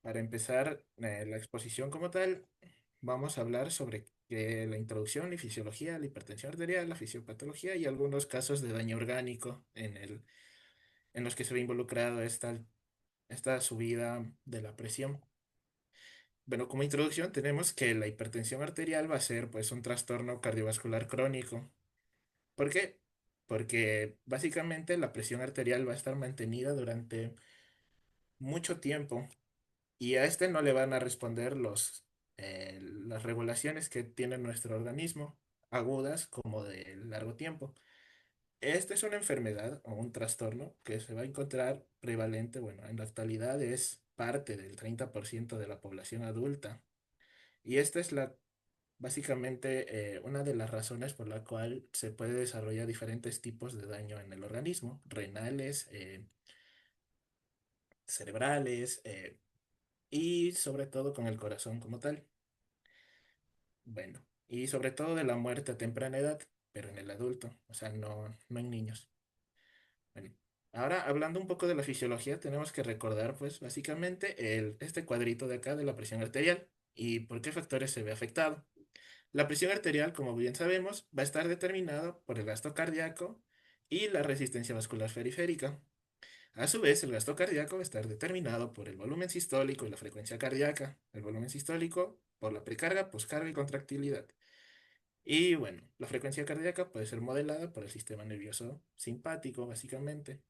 Para empezar la exposición como tal, vamos a hablar sobre la introducción y fisiología, la hipertensión arterial, la fisiopatología y algunos casos de daño orgánico en los que se ve involucrado esta subida de la presión. Bueno, como introducción tenemos que la hipertensión arterial va a ser pues un trastorno cardiovascular crónico. ¿Por qué? Porque básicamente la presión arterial va a estar mantenida durante mucho tiempo y a este no le van a responder las regulaciones que tiene nuestro organismo, agudas como de largo tiempo. Esta es una enfermedad o un trastorno que se va a encontrar prevalente, bueno, en la actualidad es parte del 30% de la población adulta. Y esta es básicamente una de las razones por la cual se puede desarrollar diferentes tipos de daño en el organismo, renales, cerebrales, y sobre todo con el corazón como tal. Bueno, y sobre todo de la muerte a temprana edad, pero en el adulto, o sea, no en niños. Bueno, ahora hablando un poco de la fisiología, tenemos que recordar, pues, básicamente este cuadrito de acá de la presión arterial y por qué factores se ve afectado. La presión arterial, como bien sabemos, va a estar determinado por el gasto cardíaco y la resistencia vascular periférica. A su vez, el gasto cardíaco va a estar determinado por el volumen sistólico y la frecuencia cardíaca. El volumen sistólico por la precarga, poscarga y contractilidad. Y bueno, la frecuencia cardíaca puede ser modelada por el sistema nervioso simpático, básicamente,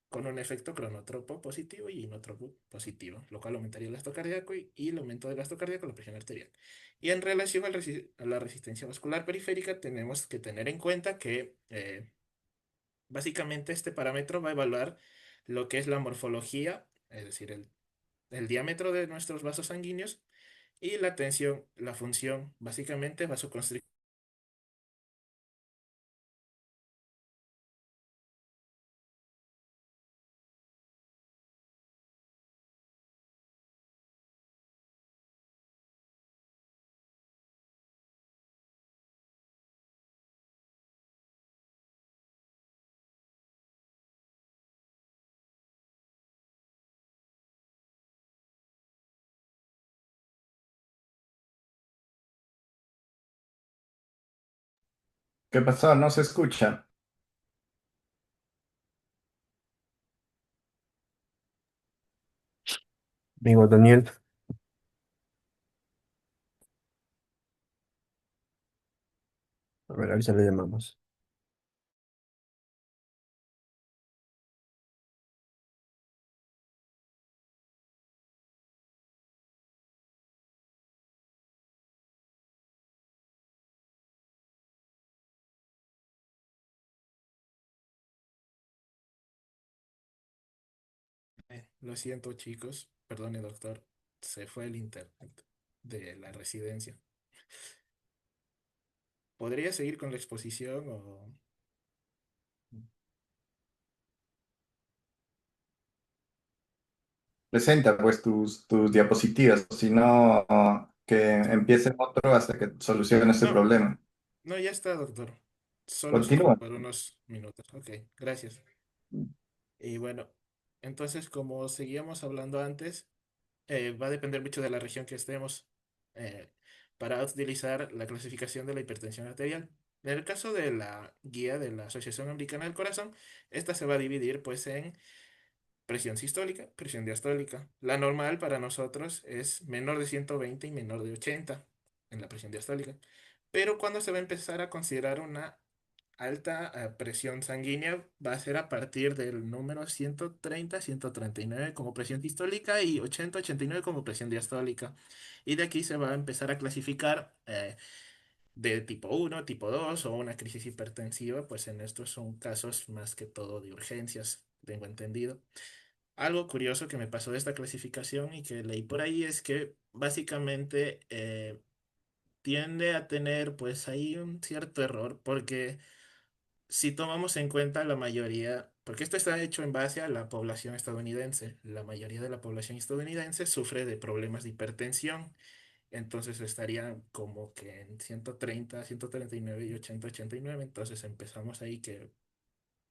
con un efecto cronotropo positivo y inotropo positivo, lo cual aumentaría el gasto cardíaco y el aumento del gasto cardíaco la presión arterial. Y en relación a la resistencia vascular periférica, tenemos que tener en cuenta que básicamente este parámetro va a evaluar lo que es la morfología, es decir, el diámetro de nuestros vasos sanguíneos y la tensión, la función, básicamente vasoconstrictiva. ¿Qué pasó? No se escucha. Amigo Daniel, a ver, ahorita le llamamos. Lo siento, chicos, perdone, doctor, se fue el internet de la residencia. ¿Podría seguir con la exposición o...? Presenta pues tus diapositivas, si no, que empiece otro hasta que solucione este No, problema. no, ya está, doctor. Solo es como Continúa. por unos minutos. Ok, gracias. Y bueno, entonces, como seguíamos hablando antes, va a depender mucho de la región que estemos eh, para utilizar la clasificación de la hipertensión arterial. En el caso de la guía de la Asociación Americana del Corazón, esta se va a dividir pues en presión sistólica, presión diastólica. La normal para nosotros es menor de 120 y menor de 80 en la presión diastólica. Pero cuando se va a empezar a considerar una alta presión sanguínea, va a ser a partir del número 130, 139 como presión sistólica y 80, 89 como presión diastólica. Y de aquí se va a empezar a clasificar de tipo 1, tipo 2 o una crisis hipertensiva, pues en estos son casos más que todo de urgencias, tengo entendido. Algo curioso que me pasó de esta clasificación y que leí por ahí es que básicamente tiende a tener pues ahí un cierto error porque si tomamos en cuenta la mayoría, porque esto está hecho en base a la población estadounidense, la mayoría de la población estadounidense sufre de problemas de hipertensión, entonces estaría como que en 130, 139 y 80, 89, entonces empezamos ahí que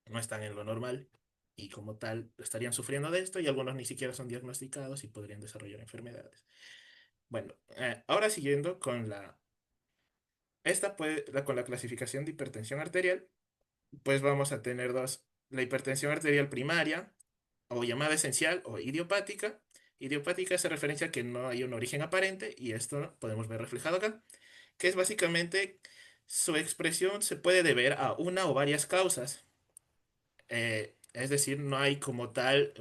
no están en lo normal. y como tal estarían sufriendo de esto y algunos ni siquiera son diagnosticados y podrían desarrollar enfermedades. Bueno, ahora siguiendo con con la clasificación de hipertensión arterial, pues vamos a tener dos. La hipertensión arterial primaria, o llamada esencial, o idiopática. Idiopática hace referencia a que no hay un origen aparente, y esto podemos ver reflejado acá, que es básicamente su expresión se puede deber a una o varias causas. Es decir, no hay como tal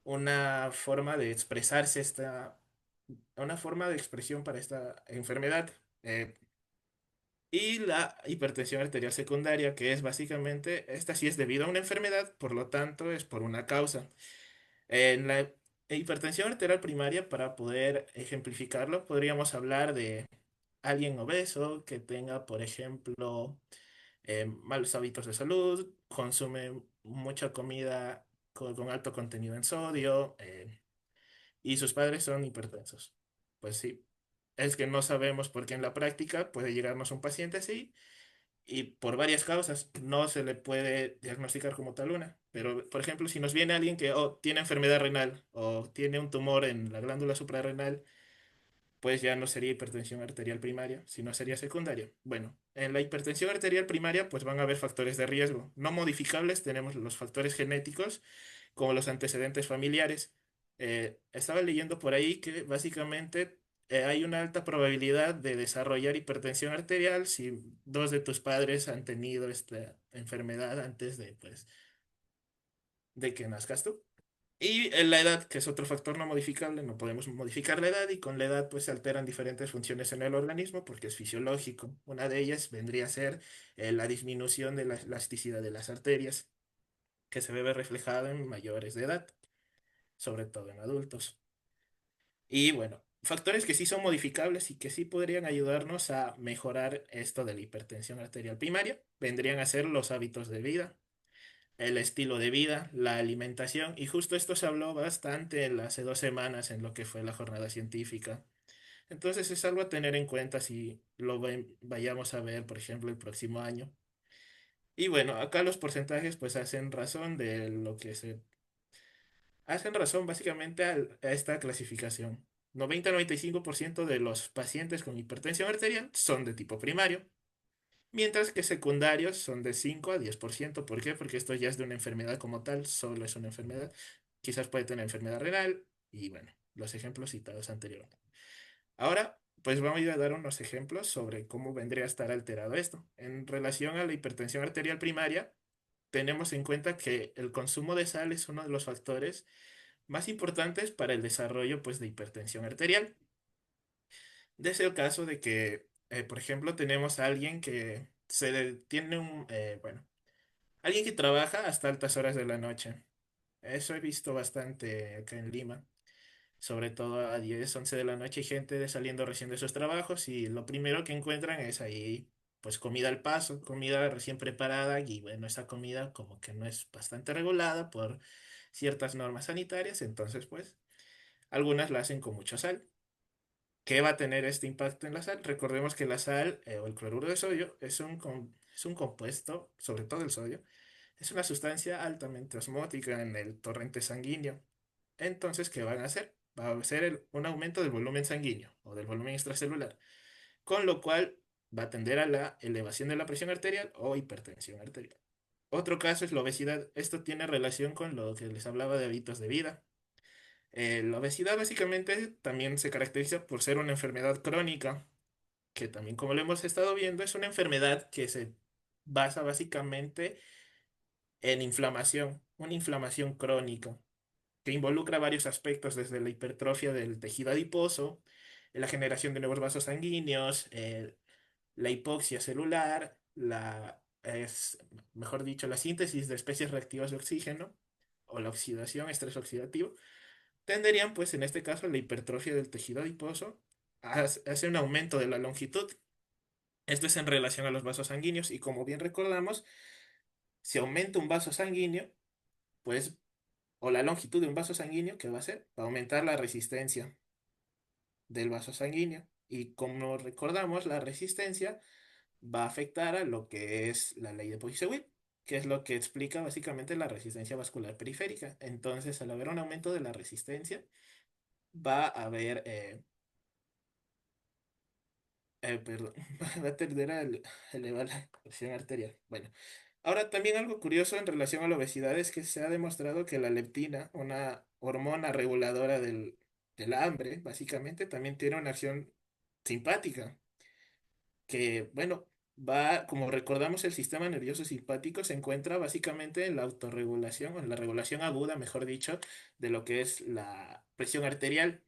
una forma de expresarse una forma de expresión para esta enfermedad. Y la hipertensión arterial secundaria, que es básicamente, esta sí es debido a una enfermedad, por lo tanto es por una causa. En la hipertensión arterial primaria, para poder ejemplificarlo, podríamos hablar de alguien obeso que tenga, por ejemplo, malos hábitos de salud, consume mucha comida con alto contenido en sodio, y sus padres son hipertensos. Pues sí, es que no sabemos por qué en la práctica puede llegarnos un paciente así y por varias causas no se le puede diagnosticar como tal una. Pero, por ejemplo, si nos viene alguien que tiene enfermedad renal o tiene un tumor en la glándula suprarrenal, pues ya no sería hipertensión arterial primaria, sino sería secundaria. Bueno, en la hipertensión arterial primaria, pues van a haber factores de riesgo. No modificables, tenemos los factores genéticos, como los antecedentes familiares. Estaba leyendo por ahí que básicamente hay una alta probabilidad de desarrollar hipertensión arterial si dos de tus padres han tenido esta enfermedad antes de, pues, de que nazcas tú. Y en la edad, que es otro factor no modificable, no podemos modificar la edad y con la edad pues se alteran diferentes funciones en el organismo porque es fisiológico. Una de ellas vendría a ser la disminución de la elasticidad de las arterias, que se ve reflejada en mayores de edad, sobre todo en adultos. Y bueno, factores que sí son modificables y que sí podrían ayudarnos a mejorar esto de la hipertensión arterial primaria, vendrían a ser los hábitos de vida, el estilo de vida, la alimentación, y justo esto se habló bastante hace 2 semanas en lo que fue la jornada científica. Entonces es algo a tener en cuenta si vayamos a ver, por ejemplo, el próximo año. Y bueno, acá los porcentajes pues hacen razón de lo que se... Hacen razón básicamente a esta clasificación. 90-95% de los pacientes con hipertensión arterial son de tipo primario, mientras que secundarios son de 5 a 10%. ¿Por qué? Porque esto ya es de una enfermedad como tal, solo es una enfermedad. Quizás puede tener enfermedad renal y bueno, los ejemplos citados anteriormente. Ahora, pues vamos a ir a dar unos ejemplos sobre cómo vendría a estar alterado esto. En relación a la hipertensión arterial primaria, tenemos en cuenta que el consumo de sal es uno de los factores más importantes para el desarrollo pues, de hipertensión arterial. Desde el caso de que, por ejemplo, tenemos a alguien que tiene bueno, alguien que trabaja hasta altas horas de la noche. Eso he visto bastante acá en Lima, sobre todo a 10 11 de la noche, hay gente saliendo recién de sus trabajos y lo primero que encuentran es ahí, pues comida al paso, comida recién preparada y bueno, esa comida como que no es bastante regulada por ciertas normas sanitarias, entonces pues algunas la hacen con mucha sal. ¿Qué va a tener este impacto en la sal? Recordemos que la sal o el cloruro de sodio es un compuesto, sobre todo el sodio, es una sustancia altamente osmótica en el torrente sanguíneo. Entonces, ¿qué van a hacer? Va a ser un aumento del volumen sanguíneo o del volumen extracelular, con lo cual va a tender a la elevación de la presión arterial o hipertensión arterial. Otro caso es la obesidad. Esto tiene relación con lo que les hablaba de hábitos de vida. La obesidad básicamente también se caracteriza por ser una enfermedad crónica, que también como lo hemos estado viendo es una enfermedad que se basa básicamente en inflamación, una inflamación crónica, que involucra varios aspectos desde la hipertrofia del tejido adiposo, la generación de nuevos vasos sanguíneos, la hipoxia celular, mejor dicho, la síntesis de especies reactivas de oxígeno o la oxidación, estrés oxidativo tenderían, pues en este caso, la hipertrofia del tejido adiposo hace un aumento de la longitud. Esto es en relación a los vasos sanguíneos y como bien recordamos, si aumenta un vaso sanguíneo, pues, o la longitud de un vaso sanguíneo, ¿qué va a hacer? Va a aumentar la resistencia del vaso sanguíneo. Y como recordamos, la resistencia va a afectar a lo que es la ley de Poiseuille, que es lo que explica básicamente la resistencia vascular periférica. Entonces, al haber un aumento de la resistencia, va a haber, perdón, va a tender a elevar la presión arterial. Bueno, ahora también algo curioso en relación a la obesidad es que se ha demostrado que la leptina, una hormona reguladora del hambre, básicamente, también tiene una acción simpática, que, bueno, va, como recordamos, el sistema nervioso simpático se encuentra básicamente en la autorregulación, o en la regulación aguda, mejor dicho, de lo que es la presión arterial.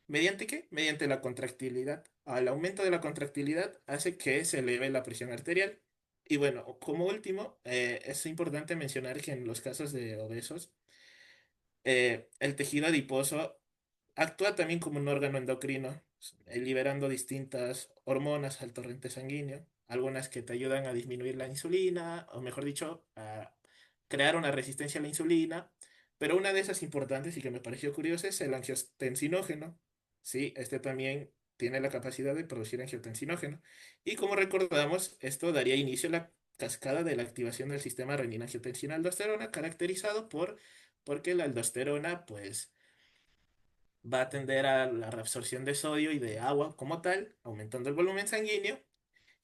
¿Mediante qué? Mediante la contractilidad. Al aumento de la contractilidad hace que se eleve la presión arterial. Y bueno, como último, es importante mencionar que en los casos de obesos, el tejido adiposo actúa también como un órgano endocrino, liberando distintas hormonas al torrente sanguíneo, algunas que te ayudan a disminuir la insulina, o mejor dicho, a crear una resistencia a la insulina. Pero una de esas importantes y que me pareció curiosa es el angiotensinógeno. Sí, este también tiene la capacidad de producir angiotensinógeno. Y como recordamos, esto daría inicio a la cascada de la activación del sistema renina-angiotensina-aldosterona, caracterizado porque la aldosterona, pues, va a tender a la reabsorción de sodio y de agua como tal, aumentando el volumen sanguíneo.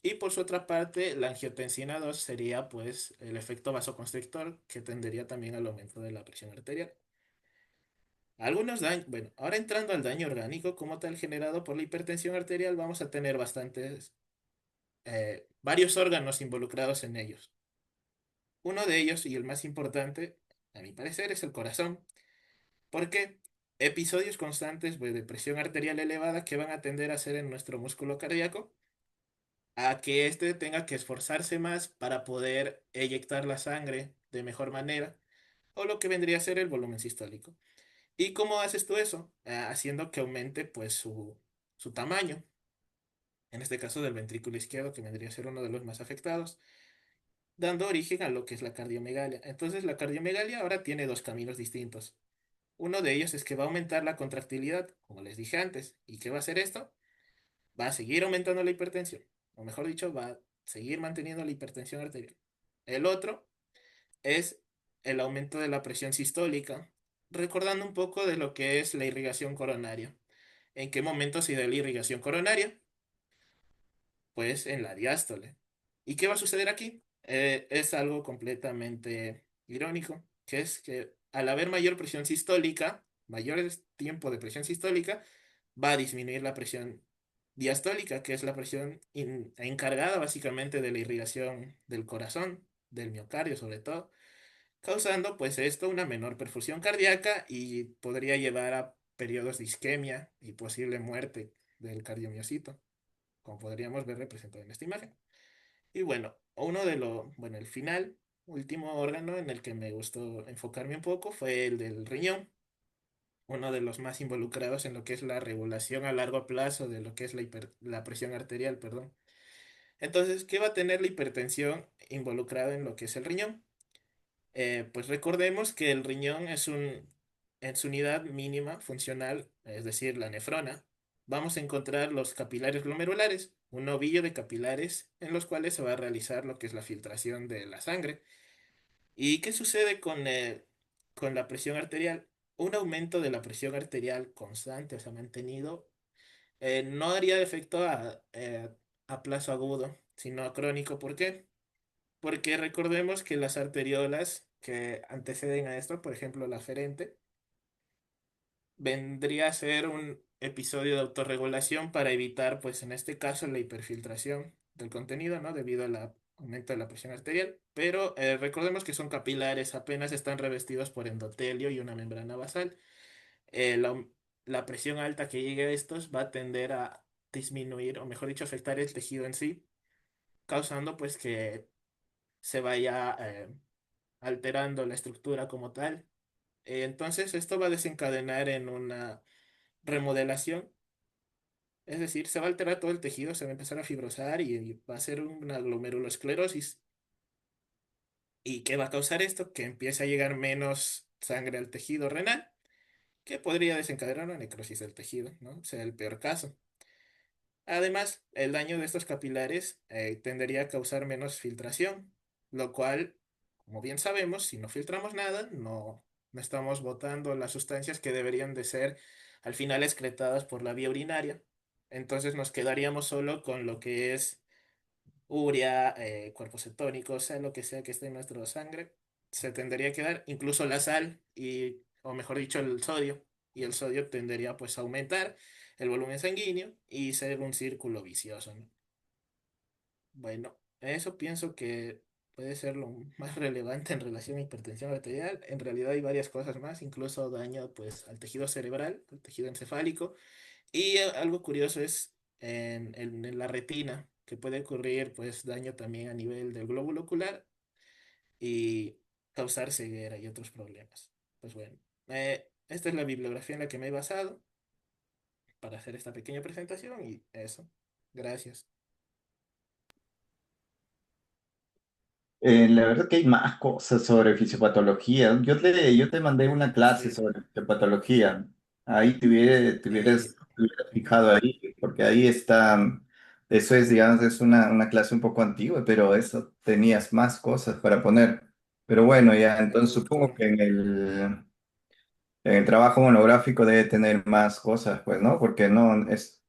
Y por su otra parte, la angiotensina 2 sería pues el efecto vasoconstrictor que tendería también al aumento de la presión arterial. Algunos daños, bueno, ahora entrando al daño orgánico como tal generado por la hipertensión arterial, vamos a tener varios órganos involucrados en ellos. Uno de ellos, y el más importante, a mi parecer, es el corazón. ¿Por qué? Episodios constantes pues, de presión arterial elevada que van a tender a hacer en nuestro músculo cardíaco a que éste tenga que esforzarse más para poder eyectar la sangre de mejor manera, o lo que vendría a ser el volumen sistólico. ¿Y cómo haces tú eso? Haciendo que aumente pues su tamaño, en este caso del ventrículo izquierdo, que vendría a ser uno de los más afectados, dando origen a lo que es la cardiomegalia. Entonces la cardiomegalia ahora tiene dos caminos distintos. Uno de ellos es que va a aumentar la contractilidad, como les dije antes. ¿Y qué va a hacer esto? Va a seguir aumentando la hipertensión, o mejor dicho, va a seguir manteniendo la hipertensión arterial. El otro es el aumento de la presión sistólica, recordando un poco de lo que es la irrigación coronaria. ¿En qué momento se da la irrigación coronaria? Pues en la diástole. ¿Y qué va a suceder aquí? Es algo completamente irónico, que es que al haber mayor presión sistólica, mayor tiempo de presión sistólica, va a disminuir la presión diastólica, que es la presión encargada básicamente de la irrigación del corazón, del miocardio sobre todo, causando pues esto una menor perfusión cardíaca y podría llevar a periodos de isquemia y posible muerte del cardiomiocito, como podríamos ver representado en esta imagen. Y bueno, bueno, el final, último órgano en el que me gustó enfocarme un poco fue el del riñón, uno de los más involucrados en lo que es la regulación a largo plazo de lo que es la presión arterial, perdón. Entonces, ¿qué va a tener la hipertensión involucrada en lo que es el riñón? Pues recordemos que el riñón en su unidad mínima funcional, es decir, la nefrona, vamos a encontrar los capilares glomerulares, un ovillo de capilares en los cuales se va a realizar lo que es la filtración de la sangre. ¿Y qué sucede con la presión arterial? Un aumento de la presión arterial constante, o sea, mantenido, no haría efecto a plazo agudo, sino a crónico. ¿Por qué? Porque recordemos que las arteriolas que anteceden a esto, por ejemplo la aferente, vendría a ser un episodio de autorregulación para evitar, pues en este caso, la hiperfiltración del contenido, ¿no? Debido al aumento de la presión arterial. Pero recordemos que son capilares, apenas están revestidos por endotelio y una membrana basal. La presión alta que llegue a estos va a tender a disminuir, o mejor dicho, afectar el tejido en sí, causando pues que se vaya alterando la estructura como tal. Entonces, esto va a desencadenar en una remodelación, es decir, se va a alterar todo el tejido, se va a empezar a fibrosar y va a ser una glomerulosclerosis. ¿Y qué va a causar esto? Que empiece a llegar menos sangre al tejido renal, que podría desencadenar una necrosis del tejido, ¿no? Sea el peor caso. Además, el daño de estos capilares tendería a causar menos filtración, lo cual como bien sabemos, si no filtramos nada, no estamos botando las sustancias que deberían de ser al final excretadas por la vía urinaria. Entonces nos quedaríamos solo con lo que es urea, cuerpos cetónicos, sea lo que sea que esté en nuestra sangre, se tendría que dar, incluso la sal o mejor dicho, el sodio, y el sodio tendería pues a aumentar el volumen sanguíneo y ser un círculo vicioso, ¿no? Bueno, eso pienso que puede ser lo más relevante en relación a hipertensión arterial. En realidad hay varias cosas más, incluso daño pues al tejido cerebral, al tejido encefálico. Y algo curioso es en la retina, que puede ocurrir pues daño también a nivel del glóbulo ocular y causar ceguera y otros problemas. Pues bueno, esta es la bibliografía en la que me he basado para hacer esta pequeña presentación y eso. Gracias. La verdad que hay más cosas sobre fisiopatología. Yo te mandé una clase Sí, sobre fisiopatología. Ahí eh, te hubieras fijado ahí, porque ahí está, eso es, digamos, es una clase un poco antigua, pero eso tenías más cosas para poner. Pero bueno, ya, entonces supongo doctor. que en el trabajo monográfico debe tener más cosas, pues, ¿no? Porque no es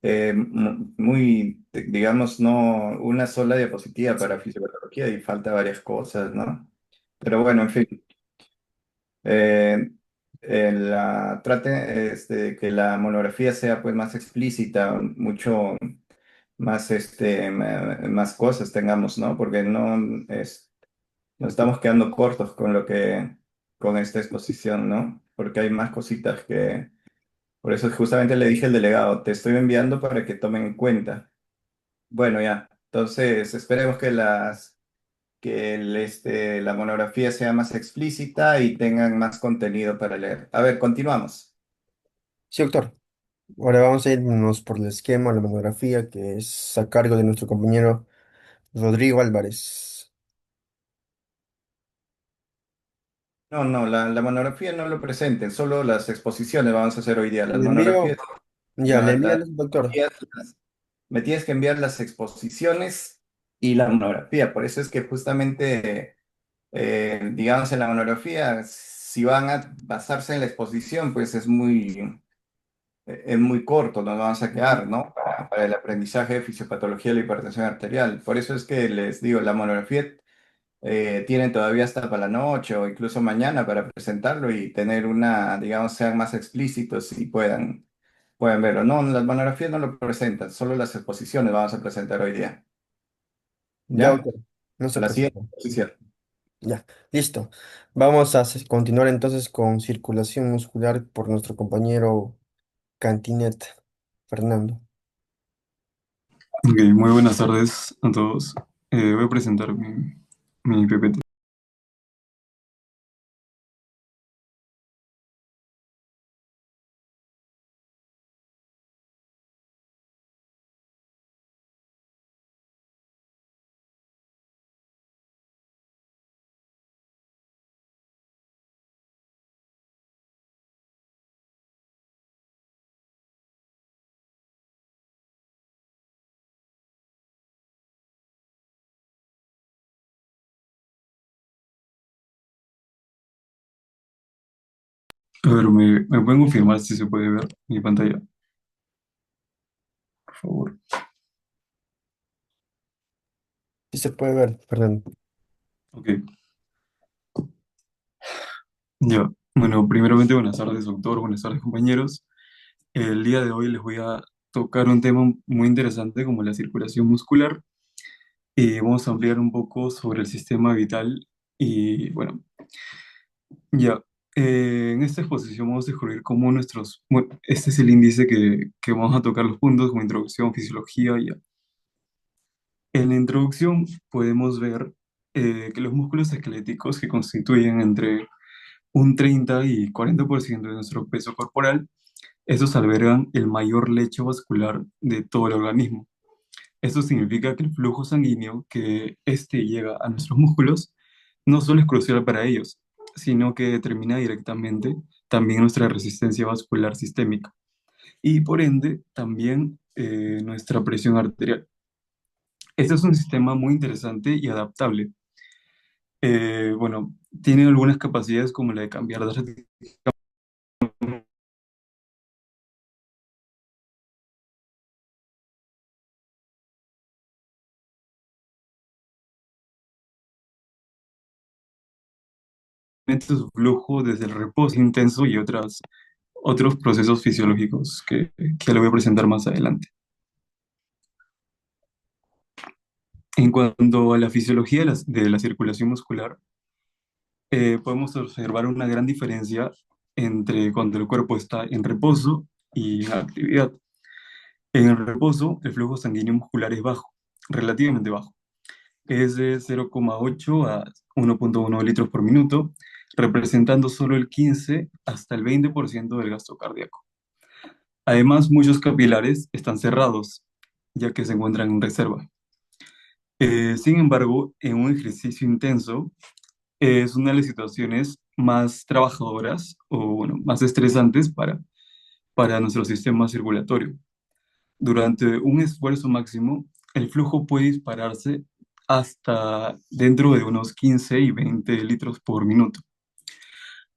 muy, digamos, no una sola diapositiva para fisiopatología y falta varias cosas, ¿no? Pero bueno, en fin, eh, trate de que la monografía sea pues más explícita, mucho más, más cosas tengamos, ¿no? Porque nos estamos quedando cortos con con esta exposición, ¿no? Porque hay más cositas que por eso justamente le dije al delegado, te estoy enviando para que tomen en cuenta. Bueno, ya. Entonces, esperemos que la monografía sea más explícita y tengan más contenido para leer. A ver, continuamos. Sí, doctor. Ahora vamos a irnos por el esquema, la monografía, que es a cargo de nuestro compañero Rodrigo Álvarez. No, no, la monografía no lo presenten, solo las exposiciones vamos a hacer hoy día. Las Le envío, monografías, ya, le no, envío al doctor. me tienes que enviar las exposiciones y la monografía. Por eso es que justamente digamos, en la monografía, si van a basarse en la exposición, pues es muy corto, nos vamos a Ujú. quedar, ¿no? Para el aprendizaje de fisiopatología de la hipertensión arterial. Por eso es que les digo, la monografía tienen todavía hasta para la noche o incluso mañana para presentarlo y tener digamos, sean más explícitos y puedan verlo. No, las monografías no lo presentan, solo las exposiciones vamos a presentar hoy día. Ya, ¿Ya? doctor. No se La siguiente preocupe. exposición. Ya, listo. Vamos a continuar entonces con circulación muscular por nuestro compañero Cantinet, Fernando. Ok, muy buenas tardes a todos. Voy a presentar mi PPT. A ver, ¿me pueden confirmar si se puede ver mi pantalla, por favor? Sí se puede ver, Fernando. Ok, ya. Bueno, primeramente, buenas tardes, doctor, buenas tardes, compañeros. El día de hoy les voy a tocar un tema muy interesante como la circulación muscular y vamos a ampliar un poco sobre el sistema vital y, bueno, ya. En esta exposición vamos a descubrir cómo bueno, este es el índice que vamos a tocar los puntos como introducción, fisiología, ya. En la introducción podemos ver que los músculos esqueléticos que constituyen entre un 30 y 40% de nuestro peso corporal, estos albergan el mayor lecho vascular de todo el organismo. Esto significa que el flujo sanguíneo que este llega a nuestros músculos no solo es crucial para ellos, sino que determina directamente también nuestra resistencia vascular sistémica y por ende también nuestra presión arterial. Este es un sistema muy interesante y adaptable. Bueno, tiene algunas capacidades como la de cambiar drásticamente su flujo desde el reposo intenso y otros procesos fisiológicos que le voy a presentar más adelante. En cuanto a la fisiología de la circulación muscular, podemos observar una gran diferencia entre cuando el cuerpo está en reposo y en actividad. En el reposo, el flujo sanguíneo muscular es bajo, relativamente bajo. Es de 0,8 a 1,1 litros por minuto, representando solo el 15 hasta el 20% del gasto cardíaco. Además, muchos capilares están cerrados, ya que se encuentran en reserva. Sin embargo, en un ejercicio intenso, es una de las situaciones más trabajadoras o bueno, más estresantes para nuestro sistema circulatorio. Durante un esfuerzo máximo, el flujo puede dispararse hasta dentro de unos 15 y 20 litros por minuto.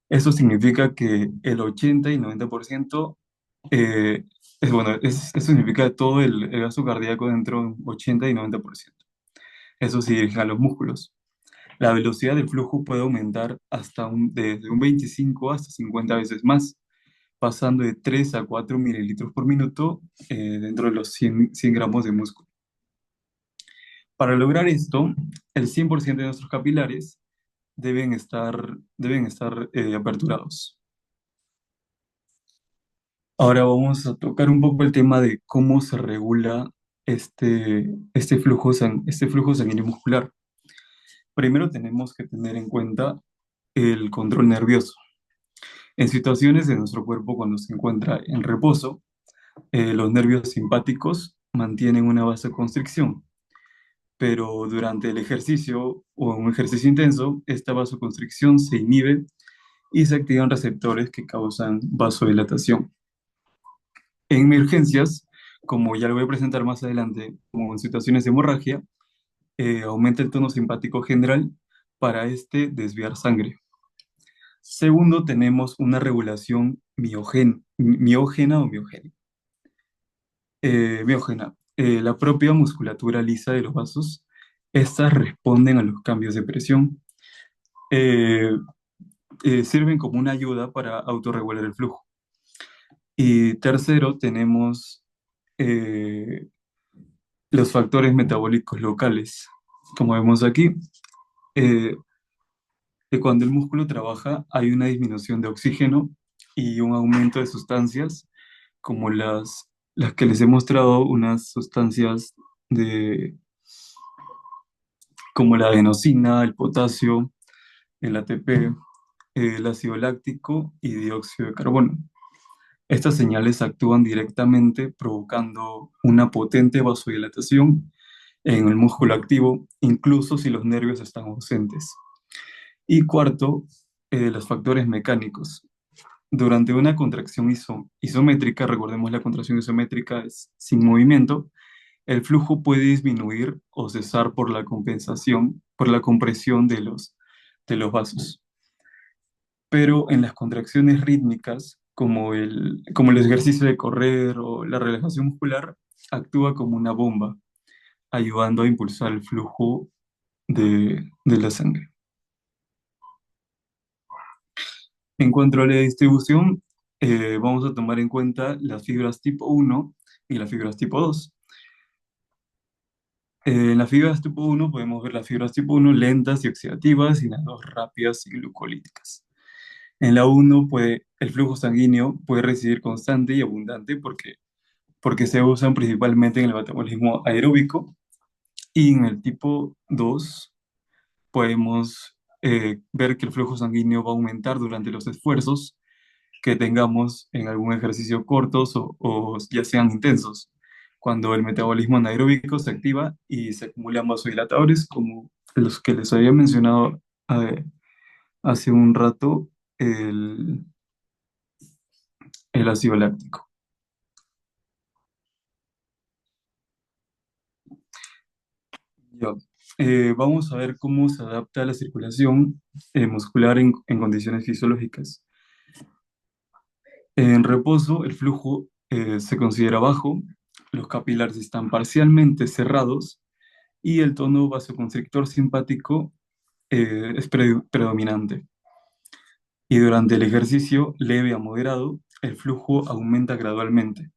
Eso significa que el 80 y 90%, eso significa todo el gasto cardíaco dentro de un 80 y 90%. Eso se dirige a los músculos. La velocidad del flujo puede aumentar desde un 25 hasta 50 veces más, pasando de 3 a 4 mililitros por minuto dentro de los 100 gramos de músculo. Para lograr esto, el 100% de nuestros capilares deben estar aperturados. Ahora vamos a tocar un poco el tema de cómo se regula este flujo sanguíneo muscular. Primero tenemos que tener en cuenta el control nervioso. En situaciones de nuestro cuerpo cuando se encuentra en reposo, los nervios simpáticos mantienen una vasoconstricción, pero durante el ejercicio o un ejercicio intenso, esta vasoconstricción se inhibe y se activan receptores que causan vasodilatación. En emergencias, como ya lo voy a presentar más adelante, como en situaciones de hemorragia, aumenta el tono simpático general para desviar sangre. Segundo, tenemos una regulación miógena o miogénica. Miógena, la propia musculatura lisa de los vasos, estas responden a los cambios de presión. Eh, Sirven como una ayuda para autorregular el flujo. Y tercero, tenemos eh, los factores metabólicos locales. Como vemos aquí, eh, que cuando el músculo trabaja hay una disminución de oxígeno y un aumento de sustancias como las que les he mostrado, unas sustancias de, como la adenosina, el potasio, el ATP, el ácido láctico y dióxido de carbono. Estas señales actúan directamente provocando una potente vasodilatación en el músculo activo, incluso si los nervios están ausentes. Y cuarto, los factores mecánicos. Durante una contracción isométrica, recordemos la contracción isométrica es sin movimiento, el flujo puede disminuir o cesar por la compensación, por la compresión de los vasos. Pero en las contracciones rítmicas, como el ejercicio de correr o la relajación muscular, actúa como una bomba, ayudando a impulsar el flujo de la sangre. En cuanto a la distribución, vamos a tomar en cuenta las fibras tipo 1 y las fibras tipo 2. En las fibras tipo 1 podemos ver las fibras tipo 1 lentas y oxidativas y las 2 rápidas y glucolíticas. En la 1 el flujo sanguíneo puede residir constante y abundante porque se usan principalmente en el metabolismo aeróbico, y en el tipo 2 podemos ver que el flujo sanguíneo va a aumentar durante los esfuerzos que tengamos en algún ejercicio cortos o ya sean intensos, cuando el metabolismo anaeróbico se activa y se acumulan vasodilatadores como los que les había mencionado eh, hace un rato, el, el ácido láctico. Ya. vamos a ver cómo se adapta la circulación muscular en condiciones fisiológicas. En reposo, el flujo se considera bajo, los capilares están parcialmente cerrados y el tono vasoconstrictor simpático es predominante. Y durante el ejercicio leve a moderado, el flujo aumenta gradualmente.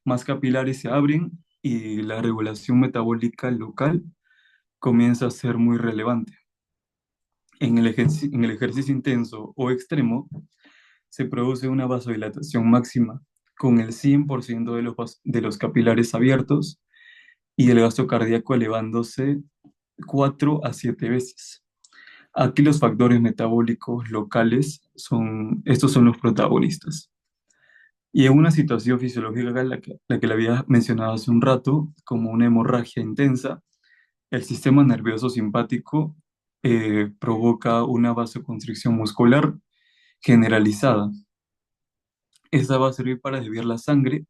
Más capilares se abren y la regulación metabólica local comienza a ser muy relevante. En el ejercicio intenso o extremo, se produce una vasodilatación máxima con el 100% de los capilares abiertos y el gasto cardíaco elevándose 4 a 7 veces. Aquí los factores metabólicos locales estos son los protagonistas. Y en una situación fisiológica, la que le había mencionado hace un rato, como una hemorragia intensa, el sistema nervioso simpático provoca una vasoconstricción muscular generalizada. Esta va a servir para desviar la sangre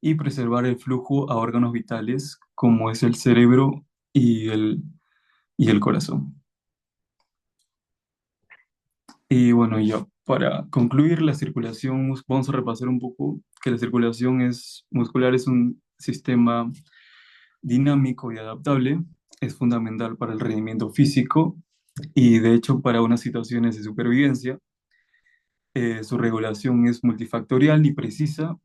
y preservar el flujo a órganos vitales como es el cerebro y el corazón. Y bueno, ya para concluir la circulación, vamos a repasar un poco que la circulación muscular es un sistema dinámico y adaptable, es fundamental para el rendimiento físico y de hecho para unas situaciones de supervivencia. Su regulación es multifactorial y precisa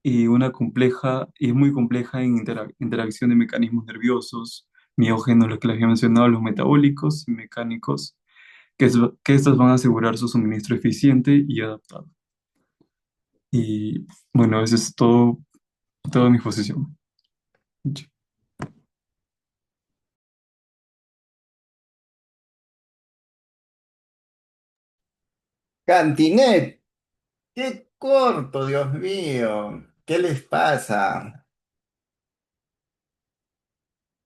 y es muy compleja en interacción de mecanismos nerviosos, miógenos, los que les había mencionado, los metabólicos y mecánicos, que estos van a asegurar su suministro eficiente y adaptado. Y bueno, eso es todo, toda mi exposición. Cantinet, qué corto, Dios mío. ¿Qué les pasa?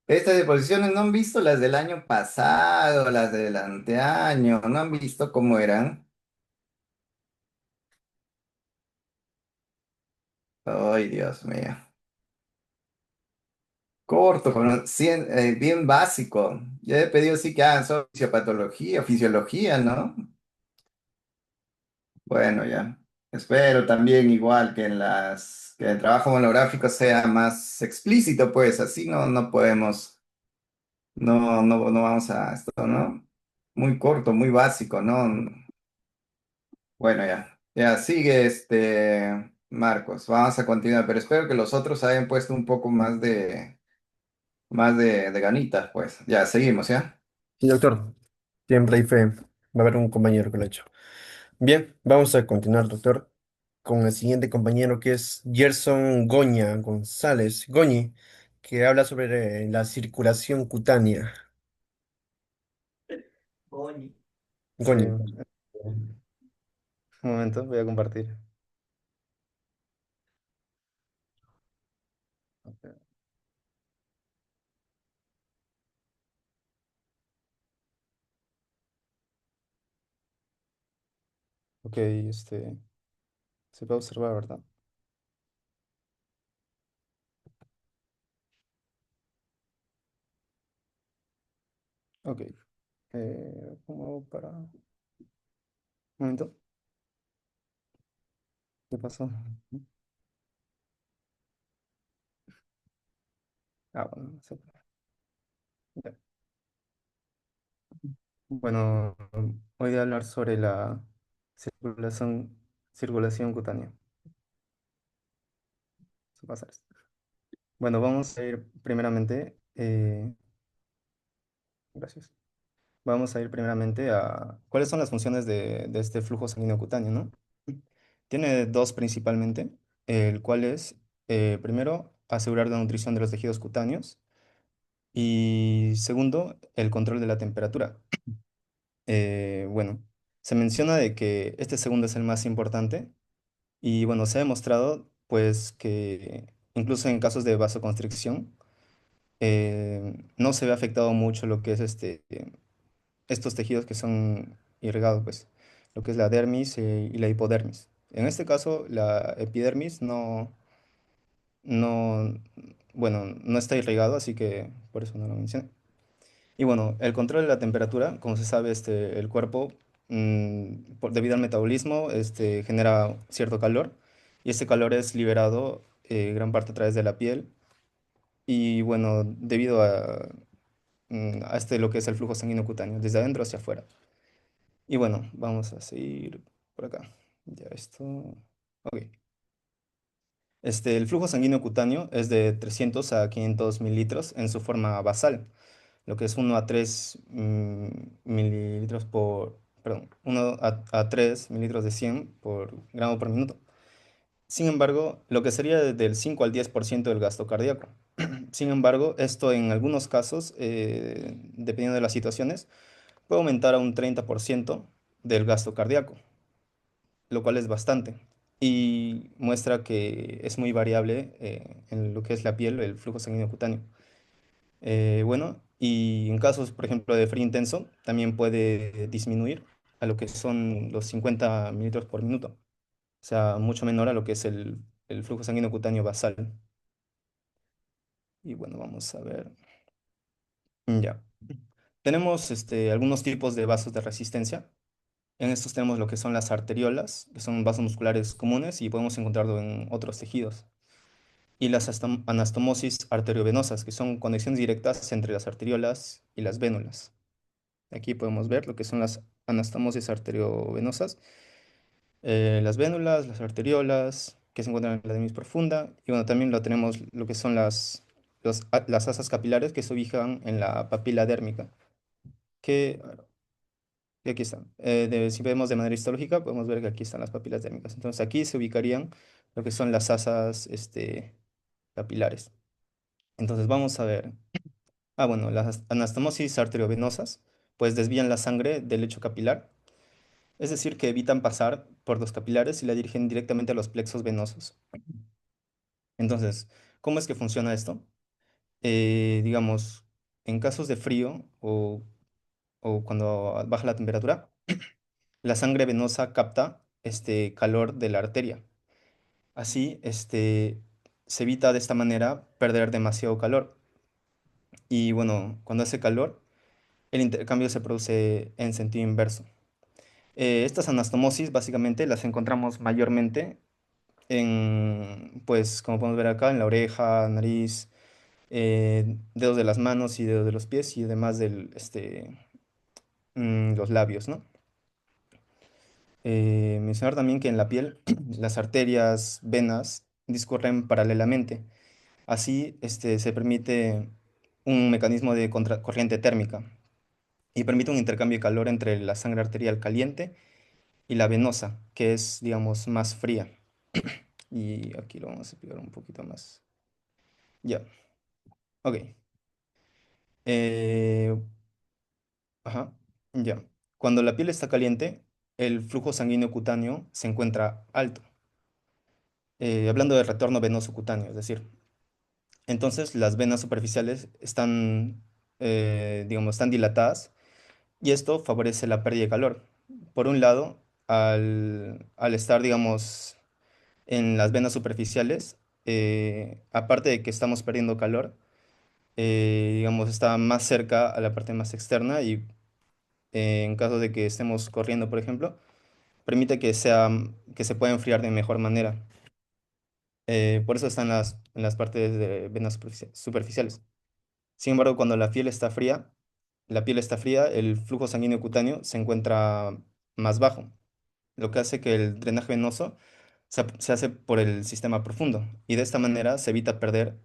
Estas exposiciones no han visto las del año pasado, las del anteaño, no han visto cómo eran. Ay, Dios mío. Corto, bien básico. Yo he pedido sí que hagan solo fisiopatología, fisiología, ¿no? Bueno, ya. Espero también igual que el trabajo monográfico sea más explícito, pues así no podemos, no vamos a esto, ¿no? Muy corto, muy básico, ¿no? Bueno, ya. Ya sigue Marcos. Vamos a continuar, pero espero que los otros hayan puesto un poco más de ganitas, pues. Ya, seguimos, ¿ya? Sí, doctor, siempre hay fe. Va a haber un compañero que lo ha hecho. Bien, vamos a continuar, doctor, con el siguiente compañero que es Gerson Goña González, Goñi, que habla sobre la circulación cutánea. Oli. Goñi. Un momento, voy a compartir. Ok, se puede observar, ¿verdad? Ok. ¿Cómo para? Un momento, ¿qué pasó? Ah, bueno, no sé. Ya. Bueno, voy a hablar sobre la circulación, circulación cutánea. Se pasa esto. Bueno, vamos a ir primeramente, gracias. Vamos a ir primeramente a cuáles son las funciones de este flujo sanguíneo cutáneo, ¿no? Tiene dos principalmente, el cual es, primero, asegurar la nutrición de los tejidos cutáneos y segundo, el control de la temperatura. Bueno, se menciona de que este segundo es el más importante y bueno, se ha demostrado pues que incluso en casos de vasoconstricción no se ve afectado mucho lo que es estos tejidos que son irrigados, pues, lo que es la dermis y la hipodermis. En este caso, la epidermis no, bueno, no está irrigado, así que por eso no lo mencioné. Y bueno, el control de la temperatura, como se sabe, el cuerpo, debido al metabolismo, genera cierto calor y este calor es liberado gran parte a través de la piel y bueno, debido a lo que es el flujo sanguíneo cutáneo, desde adentro hacia afuera. Y bueno, vamos a seguir por acá. Ya esto. Ok. El flujo sanguíneo cutáneo es de 300 a 500 mililitros en su forma basal, lo que es 1 a 3 mililitros por, perdón, 1 a 3 mililitros de 100 por gramo por minuto. Sin embargo, lo que sería del 5 al 10% del gasto cardíaco. Sin embargo, esto en algunos casos, dependiendo de las situaciones, puede aumentar a un 30% del gasto cardíaco, lo cual es bastante. Y muestra que es muy variable en lo que es la piel, el flujo sanguíneo cutáneo. Bueno, y en casos, por ejemplo, de frío intenso, también puede disminuir a lo que son los 50 mililitros por minuto. O sea, mucho menor a lo que es el flujo sanguíneo cutáneo basal. Y bueno, vamos a ver. Ya. Tenemos algunos tipos de vasos de resistencia. En estos tenemos lo que son las arteriolas, que son vasos musculares comunes y podemos encontrarlo en otros tejidos. Y las anastomosis arteriovenosas, que son conexiones directas entre las arteriolas y las vénulas. Aquí podemos ver lo que son las anastomosis arteriovenosas, las vénulas, las arteriolas, que se encuentran en la dermis profunda. Y bueno, también lo tenemos lo que son las asas capilares que se ubican en la papila dérmica, que y aquí están. Si vemos de manera histológica, podemos ver que aquí están las papilas dérmicas. Entonces aquí se ubicarían lo que son las asas capilares. Entonces vamos a ver. Ah, bueno, las anastomosis arteriovenosas pues desvían la sangre del lecho capilar, es decir, que evitan pasar por los capilares y la dirigen directamente a los plexos venosos. Entonces, ¿cómo es que funciona esto? Digamos, en casos de frío o cuando baja la temperatura, la sangre venosa capta este calor de la arteria. Así, se evita de esta manera perder demasiado calor. Y bueno, cuando hace calor, el intercambio se produce en sentido inverso. Estas anastomosis básicamente las encontramos mayormente pues como podemos ver acá, en la oreja, nariz, dedos de las manos y dedos de los pies y además los labios, ¿no? Mencionar también que en la piel las arterias, venas discurren paralelamente. Así, se permite un mecanismo de corriente térmica y permite un intercambio de calor entre la sangre arterial caliente y la venosa, que es, digamos, más fría. Y aquí lo vamos a explicar un poquito más. Ya, ok. Eh, ajá, ya. Cuando la piel está caliente, el flujo sanguíneo cutáneo se encuentra alto. Hablando de retorno venoso cutáneo, es decir, entonces las venas superficiales digamos, están dilatadas y esto favorece la pérdida de calor. Por un lado, al estar, digamos, en las venas superficiales, aparte de que estamos perdiendo calor, digamos, está más cerca a la parte más externa y en caso de que estemos corriendo, por ejemplo, permite que se pueda enfriar de mejor manera. Por eso están en las partes de venas superficiales. Sin embargo, cuando la piel está fría, el flujo sanguíneo cutáneo se encuentra más bajo, lo que hace que el drenaje venoso se hace por el sistema profundo y de esta manera se evita perder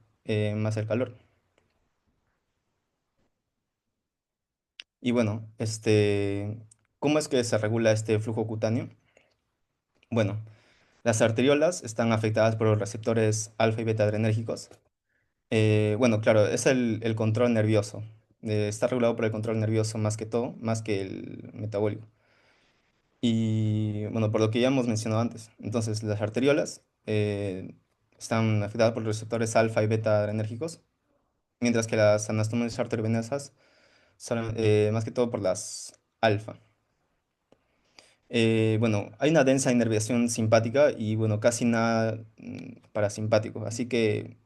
más el calor. Y bueno, ¿cómo es que se regula este flujo cutáneo? Bueno, las arteriolas están afectadas por los receptores alfa y beta adrenérgicos. Bueno, claro, es el control nervioso. Está regulado por el control nervioso más que todo, más que el metabólico. Y bueno, por lo que ya hemos mencionado antes. Entonces, las arteriolas están afectadas por los receptores alfa y beta adrenérgicos, mientras que las anastomosis arteriovenosas son más que todo por las alfa. Bueno, hay una densa inervación simpática y bueno, casi nada parasimpático. Así que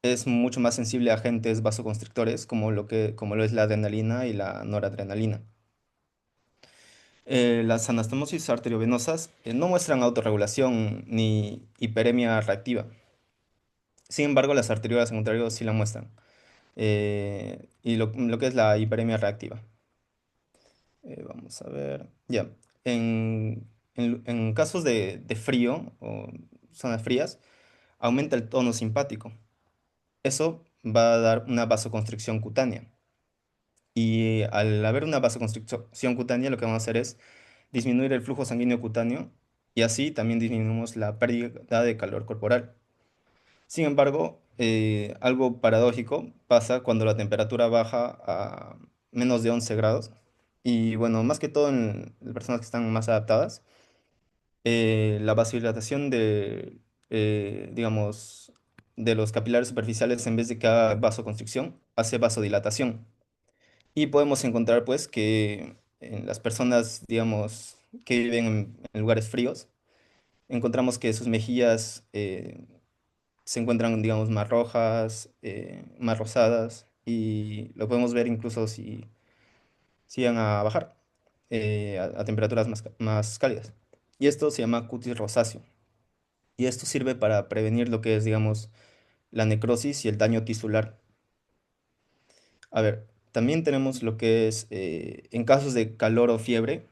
es mucho más sensible a agentes vasoconstrictores como lo es la adrenalina y la noradrenalina. Las anastomosis arteriovenosas no muestran autorregulación ni hiperemia reactiva. Sin embargo, las arteriolas, en contrario, sí la muestran. Y lo que es la hiperemia reactiva. Vamos a ver. Ya. En casos de frío o zonas frías, aumenta el tono simpático. Eso va a dar una vasoconstricción cutánea. Y al haber una vasoconstricción cutánea, lo que vamos a hacer es disminuir el flujo sanguíneo cutáneo y así también disminuimos la pérdida de calor corporal. Sin embargo, algo paradójico pasa cuando la temperatura baja a menos de 11 grados. Y bueno, más que todo en personas que están más adaptadas, la vasodilatación digamos, de los capilares superficiales, en vez de que haga vasoconstricción, hace vasodilatación. Y podemos encontrar pues que en las personas, digamos, que viven en lugares fríos, encontramos que sus mejillas se encuentran, digamos, más rojas, más rosadas, y lo podemos ver incluso si van a bajar a temperaturas más cálidas. Y esto se llama cutis rosáceo. Y esto sirve para prevenir lo que es, digamos, la necrosis y el daño tisular. A ver, también tenemos lo que es en casos de calor o fiebre,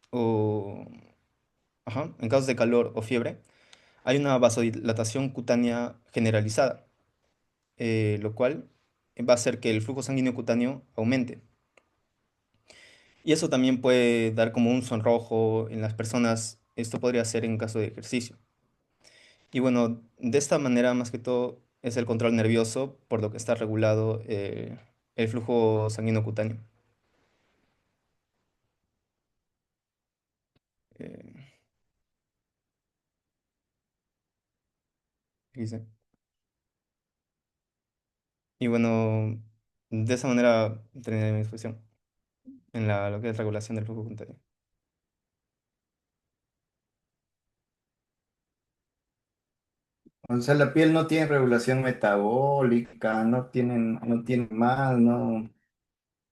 o, en casos de calor o fiebre, hay una vasodilatación cutánea generalizada, lo cual va a hacer que el flujo sanguíneo cutáneo aumente. Y eso también puede dar como un sonrojo en las personas. Esto podría ser en caso de ejercicio. Y bueno, de esta manera, más que todo, es el control nervioso, por lo que está regulado el flujo sanguíneo cutáneo. Eh, Dice. Y bueno, de esa manera terminé mi exposición en lo que es regulación del flujo cutáneo. O sea, la piel no tiene regulación metabólica, no tiene más, no,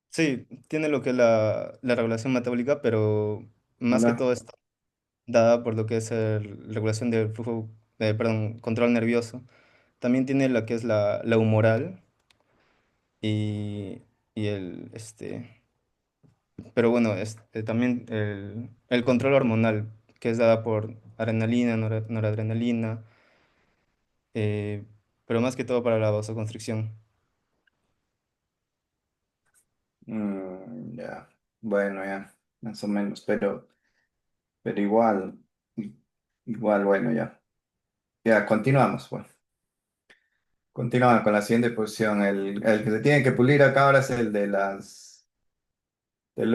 Sí, tiene lo que es la regulación metabólica, pero más que ¿verdad? todo está dada por lo que es regulación del flujo, perdón, control nervioso. También tiene lo que es la humoral y, pero bueno, también el control hormonal, que es dada por adrenalina, noradrenalina, eh, pero más que todo para la vasoconstricción. Ya, bueno, ya, más o menos, pero igual, igual, bueno, ya. Ya, continuamos, bueno. Continuamos con la siguiente posición. El que se tiene que pulir acá ahora es el del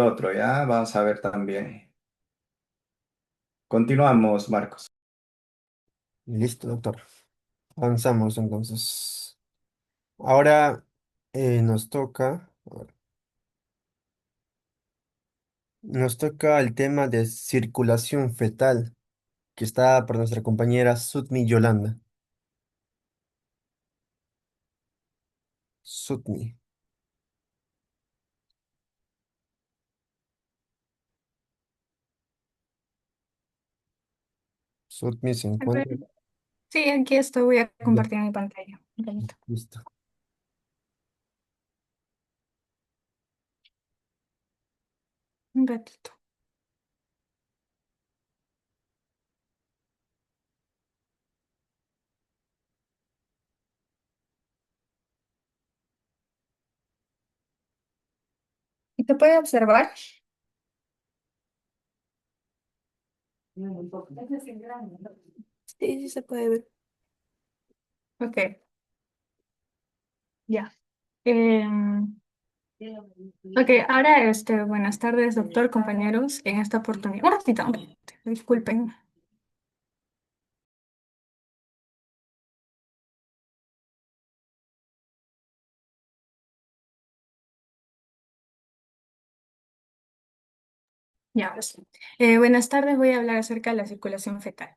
otro, ¿ya? Vamos a ver también. Continuamos, Marcos. Listo, doctor. Avanzamos entonces. Ahora nos toca el tema de circulación fetal, que está por nuestra compañera Sudmi Yolanda. Sudmi. Sudmi se A ver, encuentra. sí, aquí estoy, voy a Ya, compartir mi pantalla. Un ratito. listo. Un ratito. ¿Y te puede observar? Sí, sí se puede ver. Ok, ya. Ok, ahora buenas tardes, doctor, compañeros. En esta oportunidad. Un ratito, disculpen. Ya, ahora sí. Buenas tardes, voy a hablar acerca de la circulación fetal.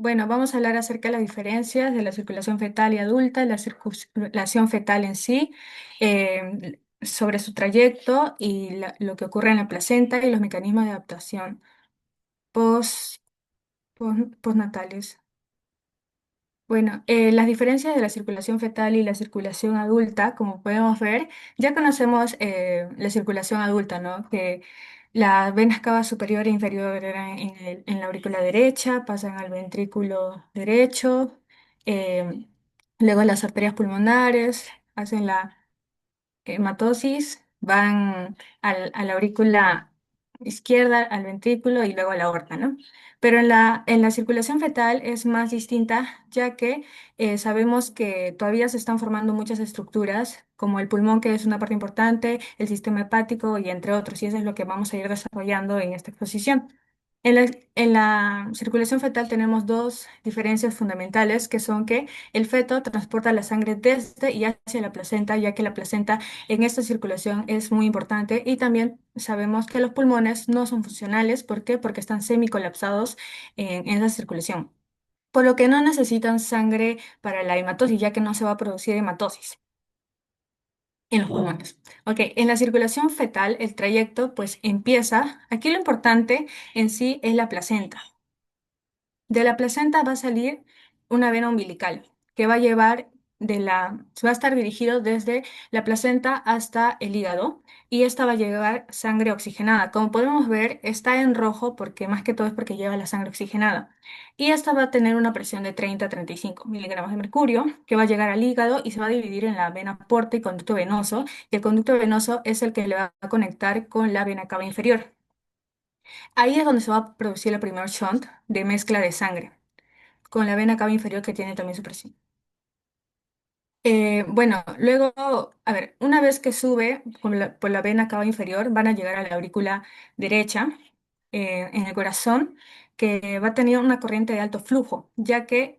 Bueno, vamos a hablar acerca de las diferencias de la circulación fetal y adulta, la circulación fetal en sí, sobre su trayecto y lo que ocurre en la placenta y los mecanismos de adaptación post, postnatales. Bueno, las diferencias de la circulación fetal y la circulación adulta, como podemos ver, ya conocemos la circulación adulta, ¿no? Que las venas cava superior e inferior eran en la aurícula derecha, pasan al ventrículo derecho, eh, luego las arterias pulmonares hacen la hematosis, van a la aurícula izquierda, al ventrículo y luego a la aorta, ¿no? Pero en la circulación fetal es más distinta, ya que sabemos que todavía se están formando muchas estructuras, como el pulmón, que es una parte importante, el sistema hepático y entre otros, y eso es lo que vamos a ir desarrollando en esta exposición. En la circulación fetal tenemos dos diferencias fundamentales, que son que el feto transporta la sangre desde y hacia la placenta, ya que la placenta en esta circulación es muy importante. Y también sabemos que los pulmones no son funcionales. ¿Por qué? Porque están semicolapsados en esa circulación. Por lo que no necesitan sangre para la hematosis, ya que no se va a producir hematosis en los pulmones. Ok, en la circulación fetal el trayecto pues empieza, aquí lo importante en sí es la placenta. De la placenta va a salir una vena umbilical que va a llevar va a estar dirigido desde la placenta hasta el hígado y esta va a llevar sangre oxigenada. Como podemos ver, está en rojo porque más que todo es porque lleva la sangre oxigenada. Y esta va a tener una presión de 30 a 35 miligramos de mercurio que va a llegar al hígado y se va a dividir en la vena porta y conducto venoso. Y el conducto venoso es el que le va a conectar con la vena cava inferior. Ahí es donde se va a producir el primer shunt de mezcla de sangre, con la vena cava inferior que tiene también su presión. Bueno, luego, a ver, una vez que sube por la vena cava inferior, van a llegar a la aurícula derecha, en el corazón, que va a tener una corriente de alto flujo, ya que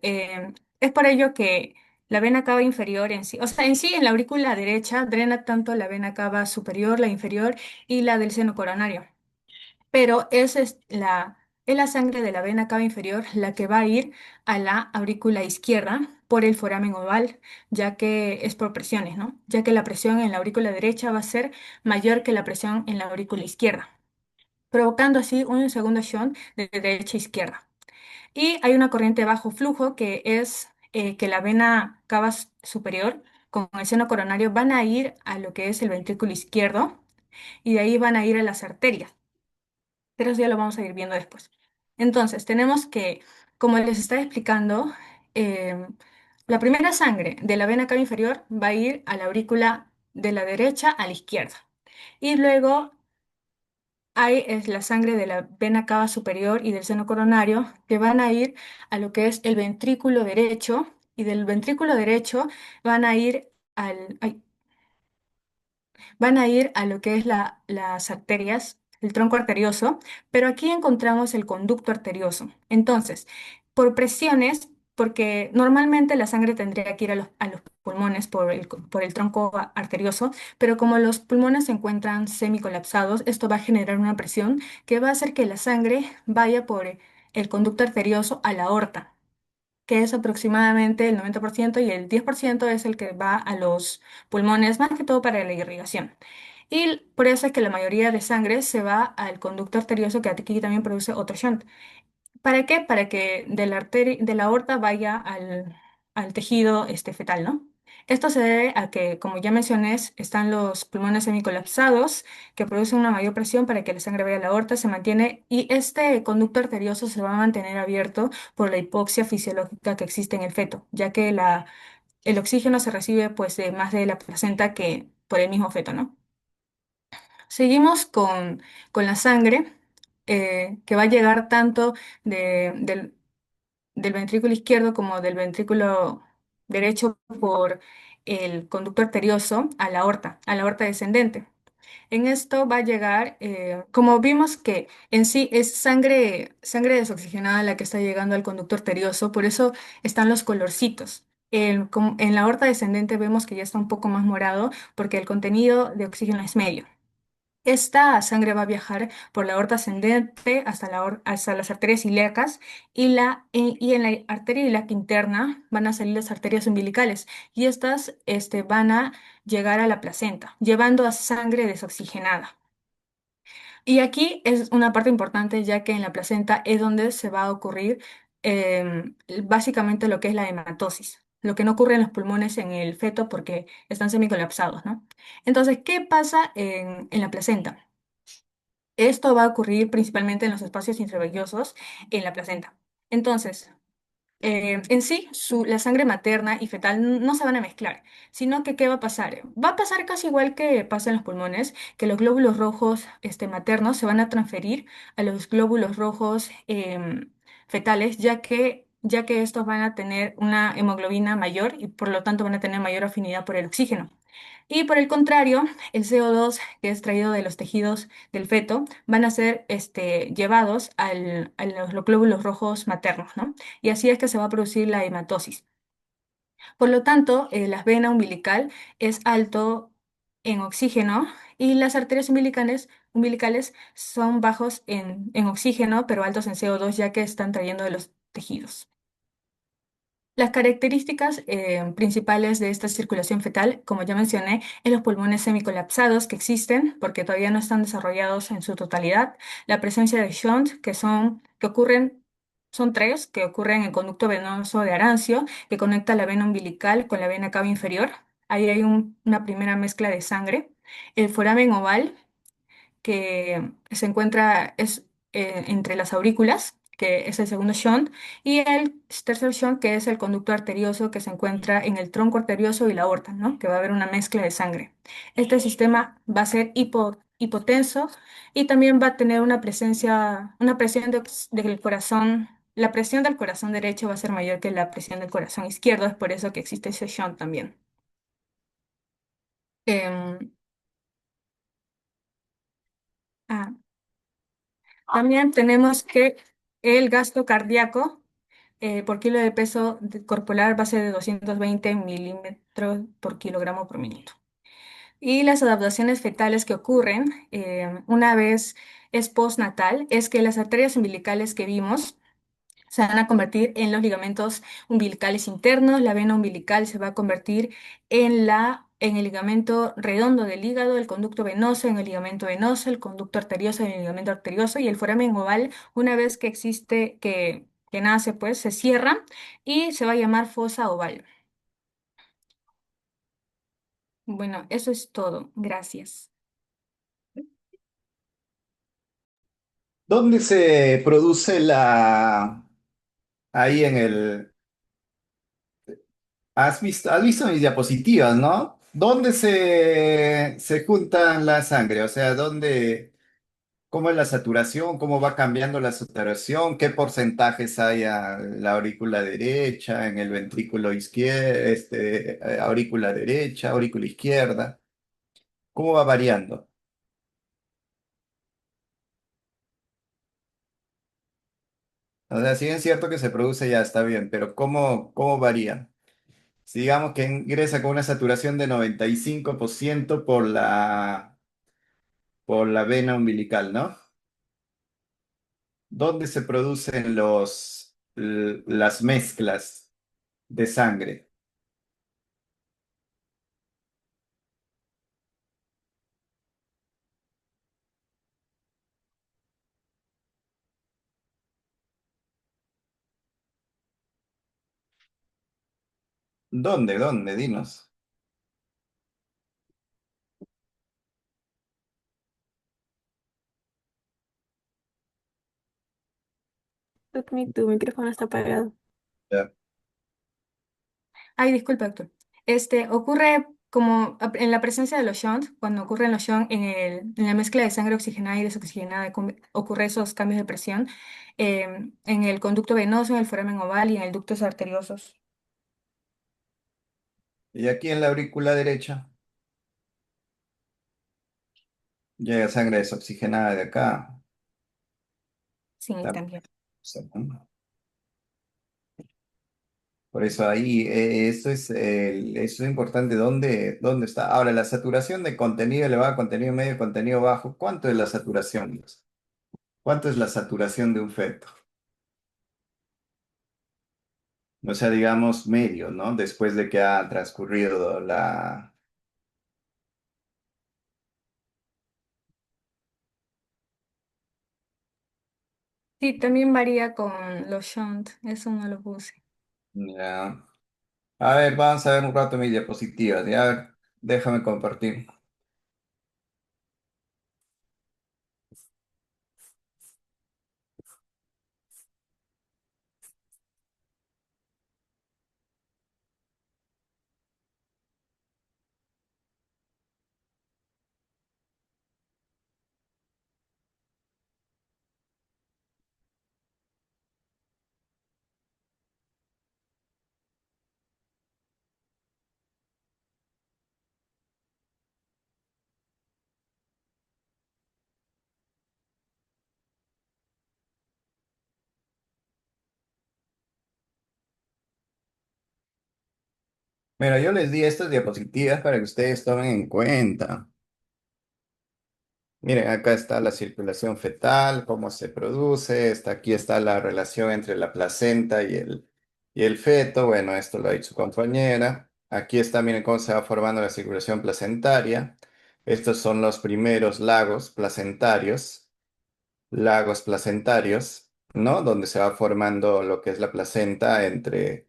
es por ello que la vena cava inferior en sí, o sea, en sí en la aurícula derecha drena tanto la vena cava superior, la inferior y la del seno coronario, pero es la sangre de la vena cava inferior la que va a ir a la aurícula izquierda por el foramen oval, ya que es por presiones, ¿no? Ya que la presión en la aurícula derecha va a ser mayor que la presión en la aurícula izquierda, provocando así un segundo shunt de derecha a izquierda. Y hay una corriente de bajo flujo que es que la vena cava superior con el seno coronario van a ir a lo que es el ventrículo izquierdo y de ahí van a ir a las arterias, pero eso ya lo vamos a ir viendo después. Entonces, tenemos que, como les estaba explicando, em, la primera sangre de la vena cava inferior va a ir a la aurícula de la derecha a la izquierda. Y luego hay es la sangre de la vena cava superior y del seno coronario que van a ir a lo que es el ventrículo derecho. Y del ventrículo derecho van a ir van a ir a lo que es las arterias, el tronco arterioso, pero aquí encontramos el conducto arterioso. Entonces, por presiones, porque normalmente la sangre tendría que ir a los pulmones por el tronco arterioso, pero como los pulmones se encuentran semicolapsados, esto va a generar una presión que va a hacer que la sangre vaya por el conducto arterioso a la aorta, que es aproximadamente el 90% y el 10% es el que va a los pulmones, más que todo para la irrigación. Y por eso es que la mayoría de sangre se va al conducto arterioso que aquí también produce otro shunt. ¿Para qué? Para que de la aorta vaya al tejido fetal, ¿no? Esto se debe a que, como ya mencioné, están los pulmones semicolapsados que producen una mayor presión para que la sangre vaya a la aorta, se mantiene y este conducto arterioso se va a mantener abierto por la hipoxia fisiológica que existe en el feto, ya que el oxígeno se recibe pues de más de la placenta que por el mismo feto, ¿no? Seguimos con la sangre, que va a llegar tanto del ventrículo izquierdo como del ventrículo derecho por el conducto arterioso a la aorta descendente. En esto va a llegar, como vimos que en sí es sangre desoxigenada la que está llegando al conducto arterioso, por eso están los colorcitos. En la aorta descendente vemos que ya está un poco más morado porque el contenido de oxígeno es medio. Esta sangre va a viajar por la aorta ascendente hasta las arterias ilíacas y en la arteria ilíaca interna van a salir las arterias umbilicales y estas van a llegar a la placenta, llevando a sangre desoxigenada. Y aquí es una parte importante ya que en la placenta es donde se va a ocurrir básicamente lo que es la hematosis, lo que no ocurre en los pulmones en el feto porque están semicolapsados, ¿no? Entonces, ¿qué pasa en la placenta? Esto va a ocurrir principalmente en los espacios intravenosos en la placenta. Entonces, en sí, la sangre materna y fetal no se van a mezclar, sino que ¿qué va a pasar? Va a pasar casi igual que pasa en los pulmones, que los glóbulos rojos maternos se van a transferir a los glóbulos rojos fetales, ya que estos van a tener una hemoglobina mayor y por lo tanto van a tener mayor afinidad por el oxígeno. Y por el contrario, el CO2 que es traído de los tejidos del feto van a ser llevados a los glóbulos rojos maternos, ¿no? Y así es que se va a producir la hematosis. Por lo tanto, la vena umbilical es alto en oxígeno y las arterias umbilicales son bajos en oxígeno, pero altos en CO2, ya que están trayendo de los tejidos. Las características principales de esta circulación fetal, como ya mencioné, es los pulmones semicolapsados que existen porque todavía no están desarrollados en su totalidad, la presencia de shunt, son tres, que ocurren en el conducto venoso de Arancio, que conecta la vena umbilical con la vena cava inferior. Ahí hay una primera mezcla de sangre. El foramen oval, que se encuentra entre las aurículas, que es el segundo shunt, y el tercer shunt, que es el conducto arterioso que se encuentra en el tronco arterioso y la aorta, ¿no? Que va a haber una mezcla de sangre. Este sistema va a ser hipotenso y también va a tener una presión del corazón. La presión del corazón derecho va a ser mayor que la presión del corazón izquierdo, es por eso que existe ese shunt también. Em, ah, También tenemos que el gasto cardíaco por kilo de peso corporal va a ser de 220 milímetros por kilogramo por minuto. Y las adaptaciones fetales que ocurren una vez es postnatal es que las arterias umbilicales que vimos se van a convertir en los ligamentos umbilicales internos, la vena umbilical se va a convertir en el ligamento redondo del hígado, el conducto venoso en el ligamento venoso, el conducto arterioso en el ligamento arterioso y el foramen oval, una vez que existe, que nace, pues se cierra y se va a llamar fosa oval. Bueno, eso es todo. Gracias. ¿Dónde se produce ahí en el, has visto mis diapositivas, ¿no? ¿Dónde se juntan la sangre? O sea, cómo es la saturación, cómo va cambiando la saturación, qué porcentajes hay a la aurícula derecha, en el ventrículo izquierdo, aurícula derecha, aurícula izquierda, cómo va variando. O sea, si bien es cierto que se produce ya está bien, pero ¿cómo varía? Si digamos que ingresa con una saturación de 95% por la vena umbilical, ¿no? ¿Dónde se producen las mezclas de sangre? ¿Dónde? Dinos. Tu micrófono está apagado. Ya. Ay, disculpa, doctor. Ocurre en la presencia de los shunt, cuando ocurren los shunt en la mezcla de sangre oxigenada y desoxigenada, ocurre esos cambios de presión en el conducto venoso, en el foramen oval y en el ductos arteriosos. Y aquí en la aurícula derecha llega sangre desoxigenada de acá. Sí, También, también. ¿no? Por eso ahí, eso es importante, ¿dónde está? Ahora, la saturación de contenido elevado, contenido medio, contenido bajo, ¿cuánto es la saturación? ¿Cuánto es la saturación de un feto? O sea, digamos medio, ¿no? Después de que ha transcurrido la... Sí, también varía con los shunt, eso no lo puse. Ya. A ver, vamos a ver un rato mis diapositivas. Ya, déjame compartir. Mira, yo les di estas diapositivas para que ustedes tomen en cuenta. Miren, acá está la circulación fetal, cómo se produce, aquí está la relación entre la placenta y el feto. Bueno, esto lo ha dicho su compañera. Aquí está, miren cómo se va formando la circulación placentaria. Estos son los primeros lagos placentarios, ¿no? Donde se va formando lo que es la placenta entre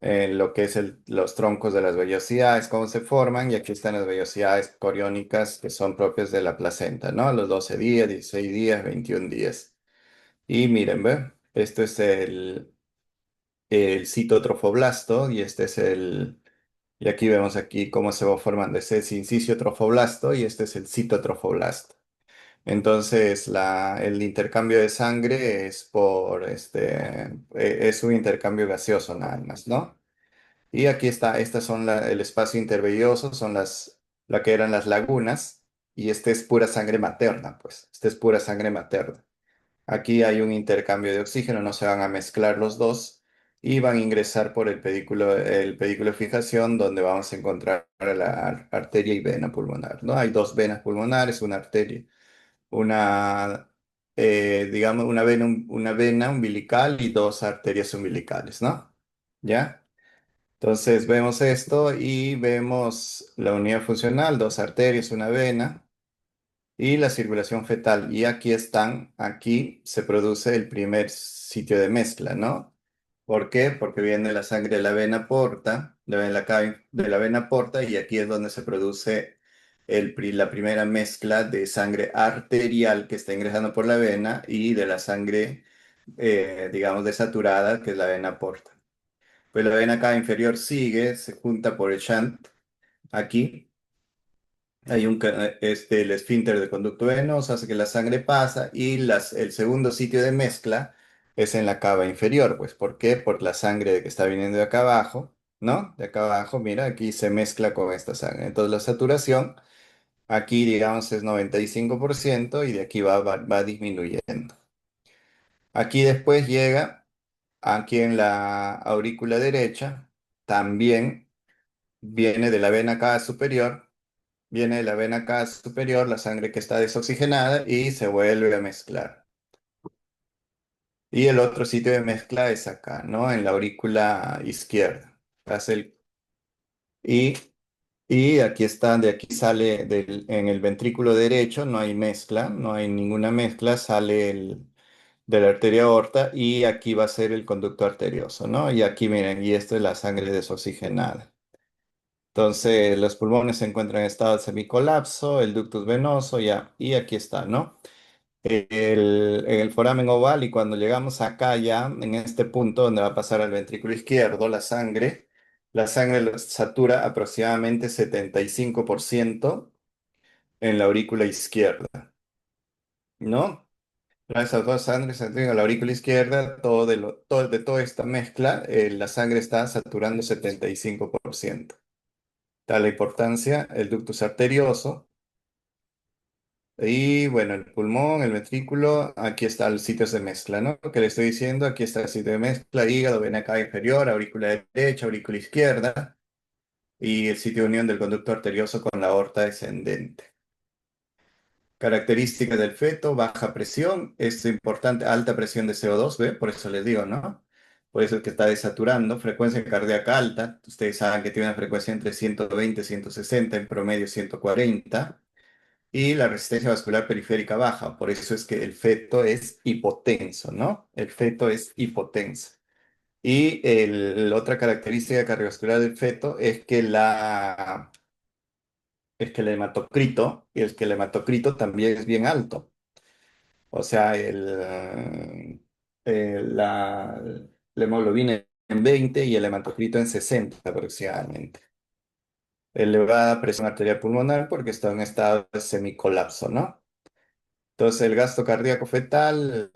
lo que es los troncos de las vellosidades, cómo se forman, y aquí están las vellosidades coriónicas que son propias de la placenta, ¿no? Los 12 días, 16 días, 21 días. Y miren, ¿ve? Esto es el citotrofoblasto y este es y aquí vemos aquí cómo se va formando. Este es el sincicio trofoblasto y este es el citotrofoblasto. Entonces, el intercambio de sangre es es un intercambio gaseoso nada más, ¿no? Y aquí está, estas son el espacio intervelloso, son la que eran las lagunas, y este es pura sangre materna, pues, este es pura sangre materna. Aquí hay un intercambio de oxígeno, no se van a mezclar los dos, y van a ingresar por el pedículo de fijación, donde vamos a encontrar la arteria y vena pulmonar, ¿no? Hay dos venas pulmonares, una arteria, una, digamos, una vena umbilical y dos arterias umbilicales, ¿no? ¿Ya? Entonces vemos esto y vemos la unidad funcional, dos arterias, una vena y la circulación fetal. Y aquí se produce el primer sitio de mezcla, ¿no? ¿Por qué? Porque viene la sangre de la vena porta, de la vena porta, y aquí es donde se produce la primera mezcla de sangre arterial que está ingresando por la vena y de la sangre, digamos, desaturada, que es la vena porta. Pues la vena cava inferior sigue, se junta por el shunt. Aquí hay el esfínter de conducto venoso, hace que la sangre pasa y el segundo sitio de mezcla es en la cava inferior. Pues, ¿por qué? Por la sangre que está viniendo de acá abajo, ¿no? De acá abajo, mira, aquí se mezcla con esta sangre. Entonces la saturación aquí, digamos, es 95% y de aquí va disminuyendo. Aquí después llega, aquí en la aurícula derecha, también. Viene de la vena cava superior, la sangre que está desoxigenada y se vuelve a mezclar. Y el otro sitio de mezcla es acá, ¿no? En la aurícula izquierda. Hace y, y aquí está, de aquí sale, en el ventrículo derecho no hay mezcla, no hay ninguna mezcla, sale de la arteria aorta y aquí va a ser el conducto arterioso, ¿no? Y aquí miren, y esto es la sangre desoxigenada. Entonces, los pulmones se encuentran en estado de semicolapso, el ductus venoso, ya, y aquí está, ¿no? En el foramen oval, y cuando llegamos acá ya, en este punto donde va a pasar al ventrículo izquierdo, la sangre lo satura aproximadamente 75% en la aurícula izquierda, ¿no? Esas dos sangres se en la aurícula izquierda, de toda esta mezcla, la sangre está saturando 75%. Da la importancia, el ductus arterioso, Y bueno, el pulmón, el ventrículo, aquí está el sitio de mezcla, ¿no? Que le estoy diciendo, aquí está el sitio de mezcla, hígado, vena cava inferior, aurícula derecha, aurícula izquierda y el sitio de unión del conducto arterioso con la aorta descendente. Características del feto, baja presión, es importante, alta presión de CO2, ¿ve? Por eso les digo, ¿no? Por eso es que está desaturando, frecuencia cardíaca alta, ustedes saben que tiene una frecuencia entre 120 y 160, en promedio 140, y la resistencia vascular periférica baja, por eso es que el feto es hipotenso, ¿no? El feto es hipotenso. Y otra característica cardiovascular del feto es que el hematocrito, y es que el hematocrito también es bien alto. O sea, la hemoglobina en 20 y el hematocrito en 60 aproximadamente. Elevada presión arterial pulmonar porque está en estado de semicolapso, ¿no? Entonces, el gasto cardíaco fetal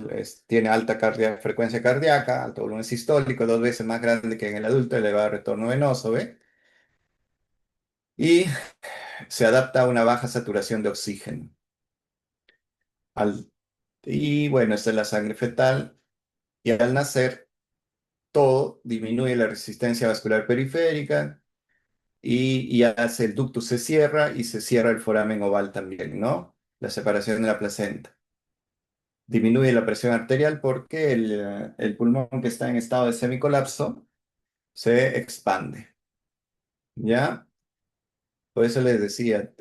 tiene alta frecuencia cardíaca, alto volumen sistólico, 2 veces más grande que en el adulto, elevado retorno venoso, ¿ve? Y se adapta a una baja saturación de oxígeno. Al- y bueno, esta es la sangre fetal. Y al nacer, todo disminuye la resistencia vascular periférica y hace el ductus se cierra y se cierra el foramen oval también, ¿no? La separación de la placenta. Disminuye la presión arterial porque el pulmón que está en estado de semicolapso se expande, ¿ya? Por eso les decía,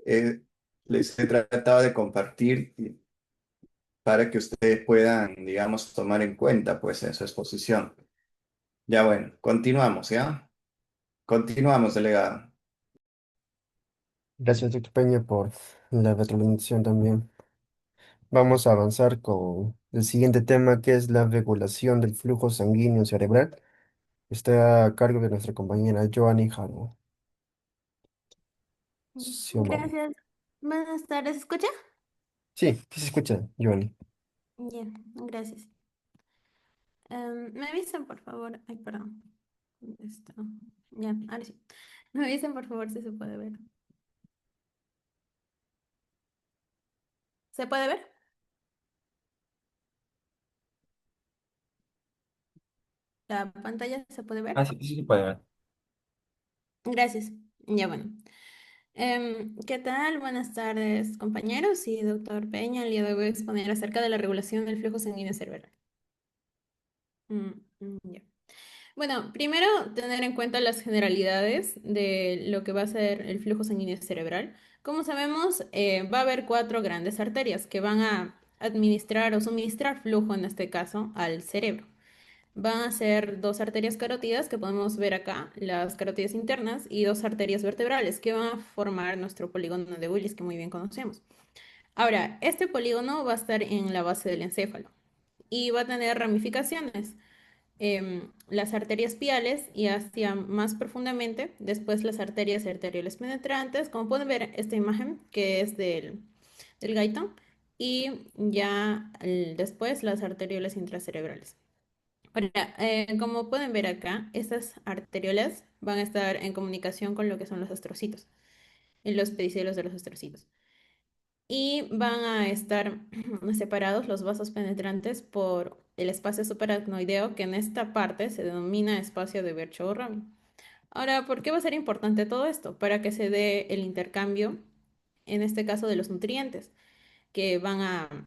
les he tratado de compartir para que ustedes puedan, digamos, tomar en cuenta, pues, en su exposición. Ya bueno, continuamos, ¿ya? Continuamos, delegado. Gracias, doctor Peña, por la retroalimentación también. Vamos a avanzar con el siguiente tema, que es la regulación del flujo sanguíneo cerebral. Está a cargo de nuestra compañera Joanny Harbo. Sí, o no. Gracias. Buenas tardes. ¿Escucha? Sí, sí se escucha, Joanny. Ya, gracias. ¿Me avisan, por favor? Ay, perdón. ¿Dónde está? Ya, ahora sí. Me avisan, por favor, si se puede ver. ¿Se puede ver? ¿La pantalla se puede ver? Ah, sí, sí se puede ver. Gracias. Ya, bueno. ¿Qué tal? Buenas tardes, compañeros y doctor Peña. El día de hoy voy a exponer acerca de la regulación del flujo sanguíneo cerebral. Ya. Bueno, primero tener en cuenta las generalidades de lo que va a ser el flujo sanguíneo cerebral. Como sabemos, va a haber cuatro grandes arterias que van a administrar o suministrar flujo, en este caso, al cerebro. Van a ser dos arterias carótidas que podemos ver acá, las carótidas internas, y dos arterias vertebrales que van a formar nuestro polígono de Willis que muy bien conocemos. Ahora, este polígono va a estar en la base del encéfalo y va a tener ramificaciones, las arterias piales y hacia más profundamente, después las arterias arteriales penetrantes, como pueden ver esta imagen que es del gaitón, y ya después las arteriolas intracerebrales. Ahora, como pueden ver acá, estas arteriolas van a estar en comunicación con lo que son los astrocitos, en los pedicelios de los astrocitos. Y van a estar separados los vasos penetrantes por el espacio subaracnoideo, que en esta parte se denomina espacio de Virchow-Rabi. Ahora, ¿por qué va a ser importante todo esto? Para que se dé el intercambio, en este caso de los nutrientes, que van a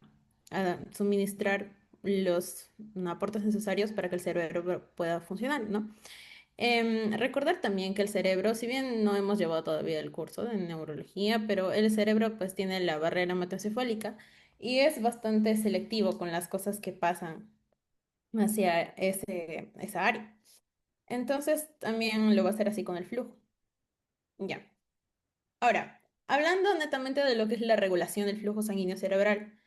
suministrar los aportes necesarios para que el cerebro pueda funcionar, ¿no? Recordar también que el cerebro, si bien no hemos llevado todavía el curso de neurología, pero el cerebro pues tiene la barrera hematoencefálica y es bastante selectivo con las cosas que pasan hacia esa área. Entonces también lo va a hacer así con el flujo. Ya. Ahora, hablando netamente de lo que es la regulación del flujo sanguíneo cerebral.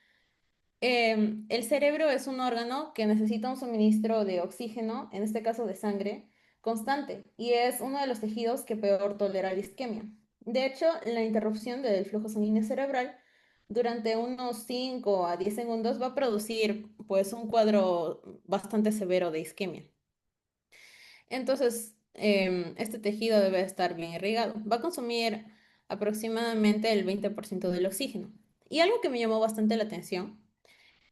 El cerebro es un órgano que necesita un suministro de oxígeno, en este caso de sangre, constante, y es uno de los tejidos que peor tolera la isquemia. De hecho, la interrupción del flujo sanguíneo cerebral durante unos 5 a 10 segundos va a producir pues un cuadro bastante severo de isquemia. Entonces, este tejido debe estar bien irrigado. Va a consumir aproximadamente el 20% del oxígeno. Y algo que me llamó bastante la atención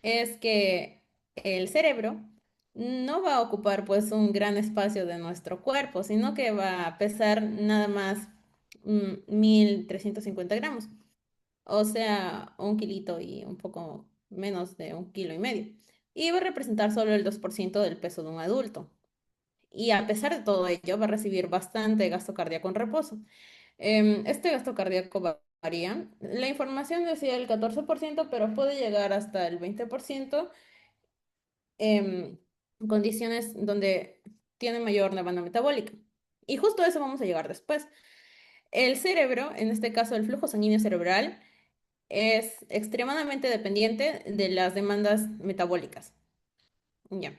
es que el cerebro no va a ocupar pues un gran espacio de nuestro cuerpo, sino que va a pesar nada más 1.350 gramos, o sea, 1 kilito y un poco menos de 1,5 kilos. Y va a representar solo el 2% del peso de un adulto. Y a pesar de todo ello, va a recibir bastante gasto cardíaco en reposo. Este gasto cardíaco varía. La información decía el 14%, pero puede llegar hasta el 20% en condiciones donde tiene mayor demanda metabólica. Y justo a eso vamos a llegar después. El cerebro, en este caso el flujo sanguíneo cerebral, es extremadamente dependiente de las demandas metabólicas. Ya.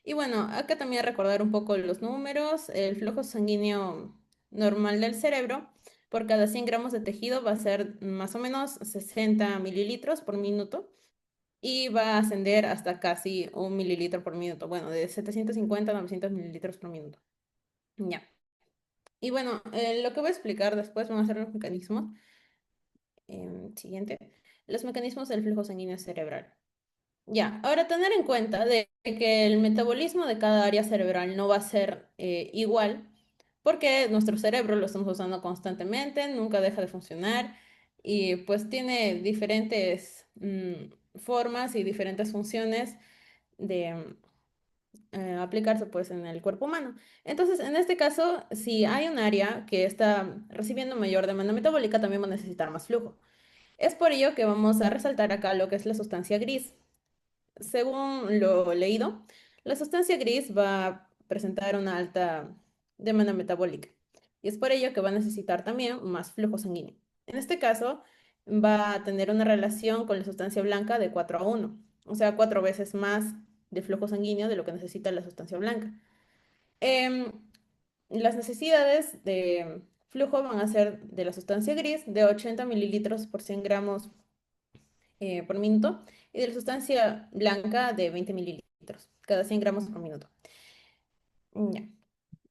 Y bueno, acá también recordar un poco los números. El flujo sanguíneo normal del cerebro por cada 100 gramos de tejido va a ser más o menos 60 mililitros por minuto y va a ascender hasta casi 1 mililitro por minuto. Bueno, de 750 a 900 mililitros por minuto. Ya. Y bueno, lo que voy a explicar después van a ser los mecanismos. Siguiente. Los mecanismos del flujo sanguíneo cerebral. Ya, ahora tener en cuenta de que el metabolismo de cada área cerebral no va a ser igual, porque nuestro cerebro lo estamos usando constantemente, nunca deja de funcionar y pues tiene diferentes formas y diferentes funciones de aplicarse pues en el cuerpo humano. Entonces, en este caso, si hay un área que está recibiendo mayor demanda metabólica, también va a necesitar más flujo. Es por ello que vamos a resaltar acá lo que es la sustancia gris. Según lo leído, la sustancia gris va a presentar una alta demanda metabólica y es por ello que va a necesitar también más flujo sanguíneo. En este caso, va a tener una relación con la sustancia blanca de 4:1, o sea, 4 veces más de flujo sanguíneo de lo que necesita la sustancia blanca. Em, las necesidades de flujo van a ser de la sustancia gris de 80 mililitros por 100 gramos por minuto y de la sustancia blanca de 20 mililitros cada 100 gramos por minuto. Ya,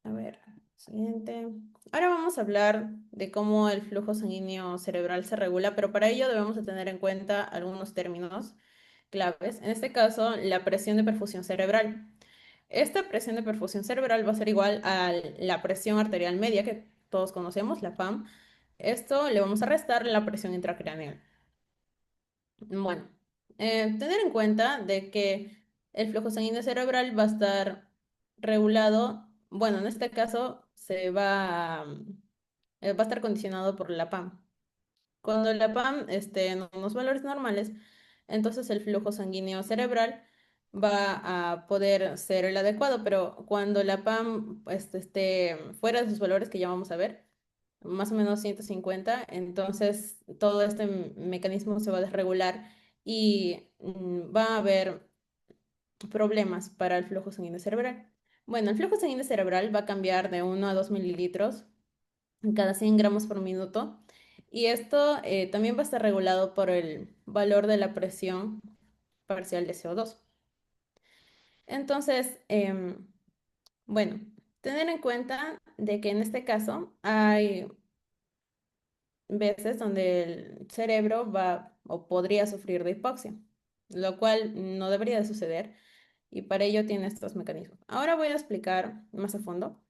a ver, siguiente. Ahora vamos a hablar de cómo el flujo sanguíneo cerebral se regula, pero para ello debemos de tener en cuenta algunos términos claves. En este caso, la presión de perfusión cerebral. Esta presión de perfusión cerebral va a ser igual a la presión arterial media que todos conocemos, la PAM. Esto le vamos a restar la presión intracraneal. Bueno, tener en cuenta de que el flujo sanguíneo cerebral va a estar regulado, bueno, en este caso va a estar condicionado por la PAM. Cuando la PAM esté en unos valores normales, entonces el flujo sanguíneo cerebral va a poder ser el adecuado, pero cuando la PAM esté fuera de sus valores que ya vamos a ver, más o menos 150, entonces todo este mecanismo se va a desregular y va a haber problemas para el flujo sanguíneo cerebral. Bueno, el flujo sanguíneo cerebral va a cambiar de 1 a 2 mililitros cada 100 gramos por minuto y esto también va a estar regulado por el valor de la presión parcial de CO2. Entonces, bueno, tener en cuenta de que en este caso hay veces donde el cerebro va o podría sufrir de hipoxia, lo cual no debería de suceder y para ello tiene estos mecanismos. Ahora voy a explicar más a fondo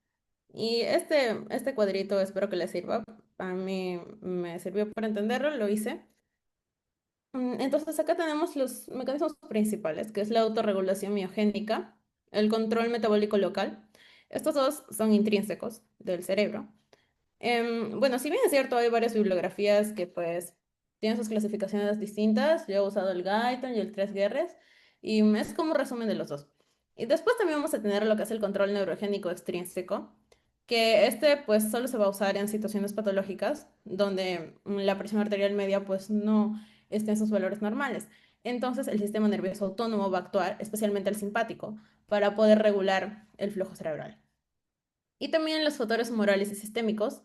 y este cuadrito espero que les sirva. A mí me sirvió para entenderlo, lo hice. Entonces acá tenemos los mecanismos principales, que es la autorregulación miogénica, el control metabólico local. Estos dos son intrínsecos del cerebro. Bueno, si bien es cierto, hay varias bibliografías que pues tienen sus clasificaciones distintas. Yo he usado el Guyton y el Tres Guerres y es como un resumen de los dos. Y después también vamos a tener lo que es el control neurogénico extrínseco, que este pues solo se va a usar en situaciones patológicas donde la presión arterial media pues no esté en sus valores normales. Entonces el sistema nervioso autónomo va a actuar, especialmente el simpático, para poder regular el flujo cerebral. Y también los factores humorales y sistémicos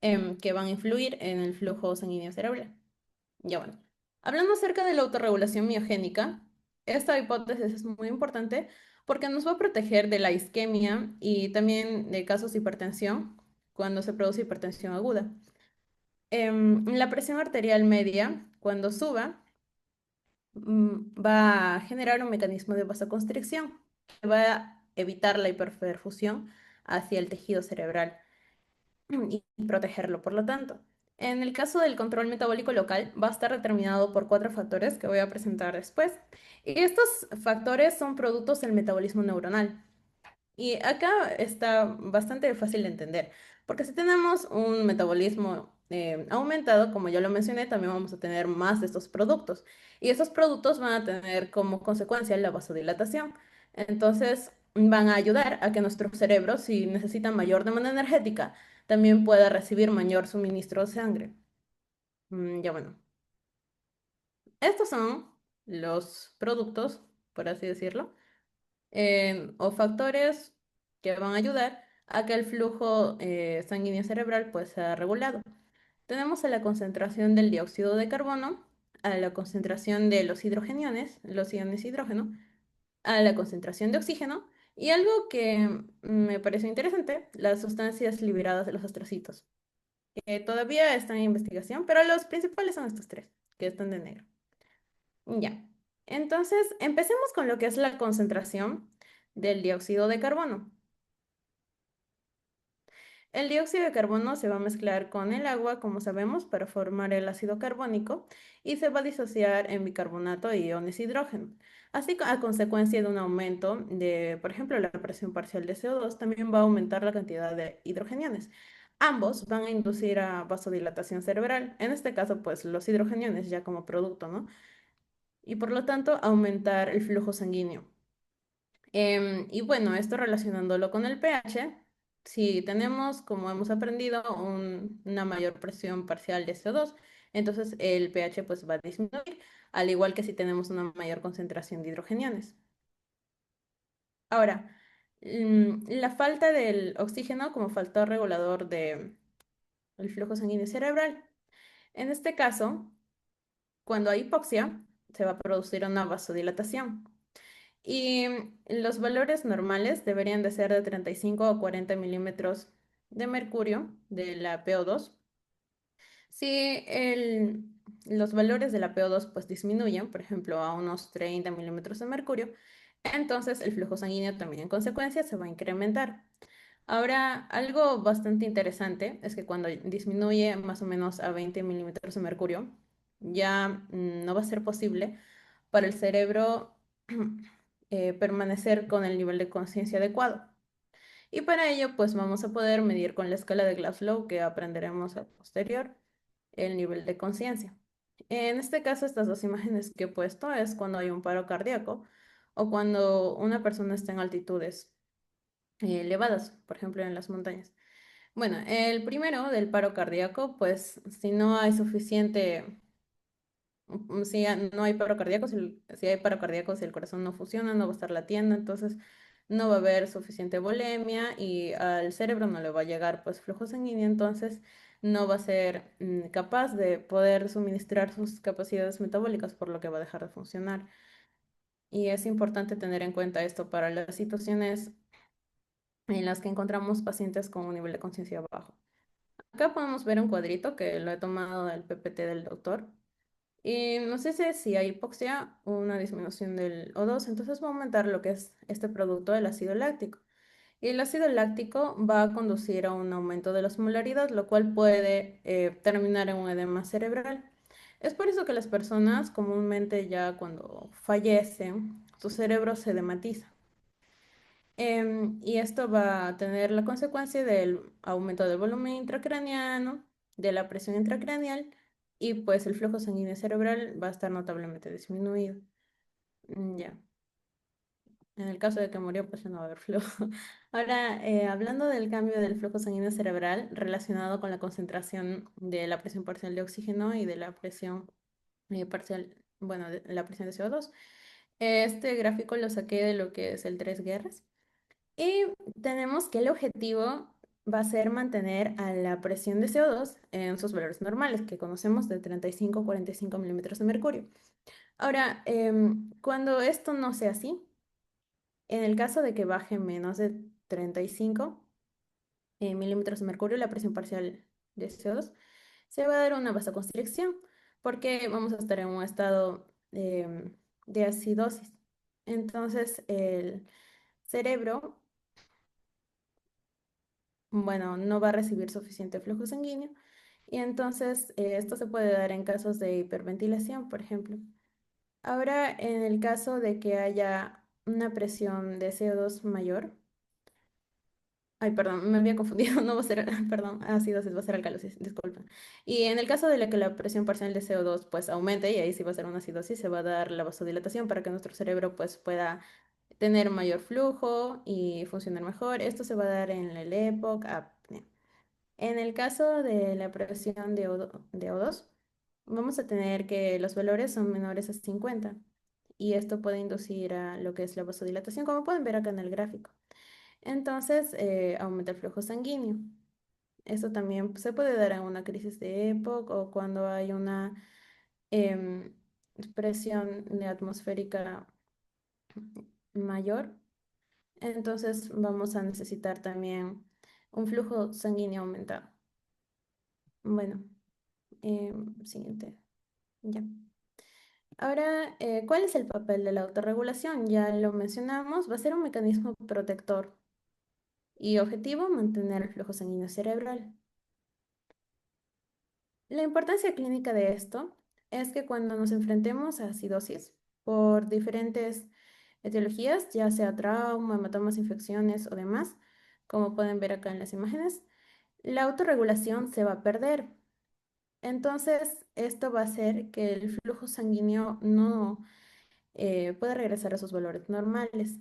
que van a influir en el flujo sanguíneo cerebral. Ya bueno, hablando acerca de la autorregulación miogénica, esta hipótesis es muy importante porque nos va a proteger de la isquemia y también de casos de hipertensión cuando se produce hipertensión aguda. La presión arterial media cuando suba, va a generar un mecanismo de vasoconstricción que va a evitar la hiperperfusión hacia el tejido cerebral y protegerlo, por lo tanto. En el caso del control metabólico local, va a estar determinado por cuatro factores que voy a presentar después. Y estos factores son productos del metabolismo neuronal. Y acá está bastante fácil de entender, porque si tenemos un metabolismo aumentado, como ya lo mencioné, también vamos a tener más de estos productos. Y estos productos van a tener como consecuencia la vasodilatación. Entonces, van a ayudar a que nuestro cerebro, si necesita mayor demanda energética, también pueda recibir mayor suministro de sangre. Ya bueno, estos son los productos, por así decirlo o factores que van a ayudar a que el flujo sanguíneo cerebral pues sea regulado. Tenemos a la concentración del dióxido de carbono, a la concentración de los iones hidrógeno, a la concentración de oxígeno y algo que me pareció interesante, las sustancias liberadas de los astrocitos. Todavía están en investigación, pero los principales son estos tres, que están de negro. Ya. Entonces, empecemos con lo que es la concentración del dióxido de carbono. El dióxido de carbono se va a mezclar con el agua, como sabemos, para formar el ácido carbónico y se va a disociar en bicarbonato e iones hidrógeno. Así que a consecuencia de un aumento de, por ejemplo, la presión parcial de CO2, también va a aumentar la cantidad de hidrogeniones. Ambos van a inducir a vasodilatación cerebral, en este caso, pues los hidrogeniones ya como producto, ¿no? Y por lo tanto, aumentar el flujo sanguíneo. Y bueno, esto relacionándolo con el pH, si tenemos, como hemos aprendido, una mayor presión parcial de CO2, entonces el pH pues va a disminuir, al igual que si tenemos una mayor concentración de hidrogeniones. Ahora, la falta del oxígeno como factor regulador del flujo sanguíneo cerebral. En este caso, cuando hay hipoxia, se va a producir una vasodilatación. Y los valores normales deberían de ser de 35 o 40 milímetros de mercurio de la PO2. Si los valores de la PO2 pues disminuyen, por ejemplo, a unos 30 milímetros de mercurio, entonces el flujo sanguíneo también en consecuencia se va a incrementar. Ahora, algo bastante interesante es que cuando disminuye más o menos a 20 milímetros de mercurio, ya no va a ser posible para el cerebro permanecer con el nivel de conciencia adecuado. Y para ello, pues vamos a poder medir con la escala de Glasgow que aprenderemos a posterior el nivel de conciencia. En este caso, estas dos imágenes que he puesto es cuando hay un paro cardíaco o cuando una persona está en altitudes elevadas, por ejemplo en las montañas. Bueno, el primero del paro cardíaco, pues si no hay suficiente si no hay paro cardíaco, si hay paro cardíaco, si el corazón no funciona, no va a estar latiendo, entonces no va a haber suficiente bolemia y al cerebro no le va a llegar pues flujo sanguíneo, entonces no va a ser capaz de poder suministrar sus capacidades metabólicas, por lo que va a dejar de funcionar. Y es importante tener en cuenta esto para las situaciones en las que encontramos pacientes con un nivel de conciencia bajo. Acá podemos ver un cuadrito que lo he tomado del PPT del doctor. Y nos dice si hay hipoxia o una disminución del O2, entonces va a aumentar lo que es este producto del ácido láctico. Y el ácido láctico va a conducir a un aumento de la osmolaridad, lo cual puede terminar en un edema cerebral. Es por eso que las personas comúnmente ya cuando fallecen, su cerebro se edematiza. Y esto va a tener la consecuencia del aumento del volumen intracraneano, de la presión intracraneal y pues el flujo sanguíneo cerebral va a estar notablemente disminuido. Ya, en el caso de que murió, pues ya no va a haber flujo. Ahora, hablando del cambio del flujo sanguíneo cerebral relacionado con la concentración de la presión parcial de oxígeno y de la presión parcial, bueno, de la presión de CO2. Este gráfico lo saqué de lo que es el Tres Guerras. Y tenemos que el objetivo va a ser mantener a la presión de CO2 en sus valores normales, que conocemos de 35 a 45 milímetros de mercurio. Ahora, cuando esto no sea así, en el caso de que baje menos de 35 milímetros de mercurio, la presión parcial de CO2, se va a dar una vasoconstricción. porque vamos a estar en un estado de acidosis. Entonces, el cerebro, bueno, no va a recibir suficiente flujo sanguíneo y entonces esto se puede dar en casos de hiperventilación, por ejemplo. Ahora, en el caso de que haya una presión de CO2 mayor, ay, perdón, me había confundido, no va a ser, perdón, acidosis, va a ser alcalosis, disculpa. Y en el caso de que la presión parcial de CO2 pues aumente, y ahí sí va a ser una acidosis, se va a dar la vasodilatación para que nuestro cerebro pues pueda tener mayor flujo y funcionar mejor. Esto se va a dar en el EPOC, apnea. En el caso de la presión de O2, vamos a tener que los valores son menores a 50 y esto puede inducir a lo que es la vasodilatación, como pueden ver acá en el gráfico. Entonces, aumenta el flujo sanguíneo. Esto también se puede dar en una crisis de EPOC o cuando hay una em, presión de atmosférica mayor. Entonces, vamos a necesitar también un flujo sanguíneo aumentado. Bueno, siguiente. Ya. Ahora, ¿cuál es el papel de la autorregulación? Ya lo mencionamos, va a ser un mecanismo protector y objetivo mantener el flujo sanguíneo cerebral. La importancia clínica de esto es que cuando nos enfrentemos a acidosis por diferentes etiologías, ya sea trauma, hematomas, infecciones o demás, como pueden ver acá en las imágenes, la autorregulación se va a perder. Entonces, esto va a hacer que el flujo sanguíneo no pueda regresar a sus valores normales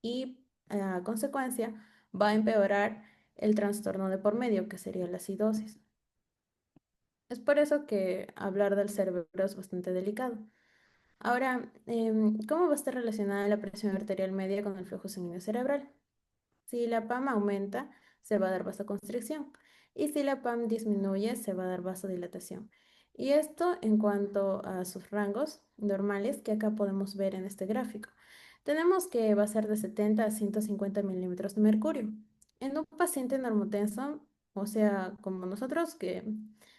y a consecuencia va a empeorar el trastorno de por medio, que sería la acidosis. Es por eso que hablar del cerebro es bastante delicado. Ahora, ¿cómo va a estar relacionada la presión arterial media con el flujo sanguíneo cerebral? Si la PAM aumenta, se va a dar vasoconstricción. Y si la PAM disminuye, se va a dar vasodilatación. Y esto en cuanto a sus rangos normales que acá podemos ver en este gráfico. Tenemos que va a ser de 70 a 150 milímetros de mercurio. En un paciente normotenso, o sea, como nosotros que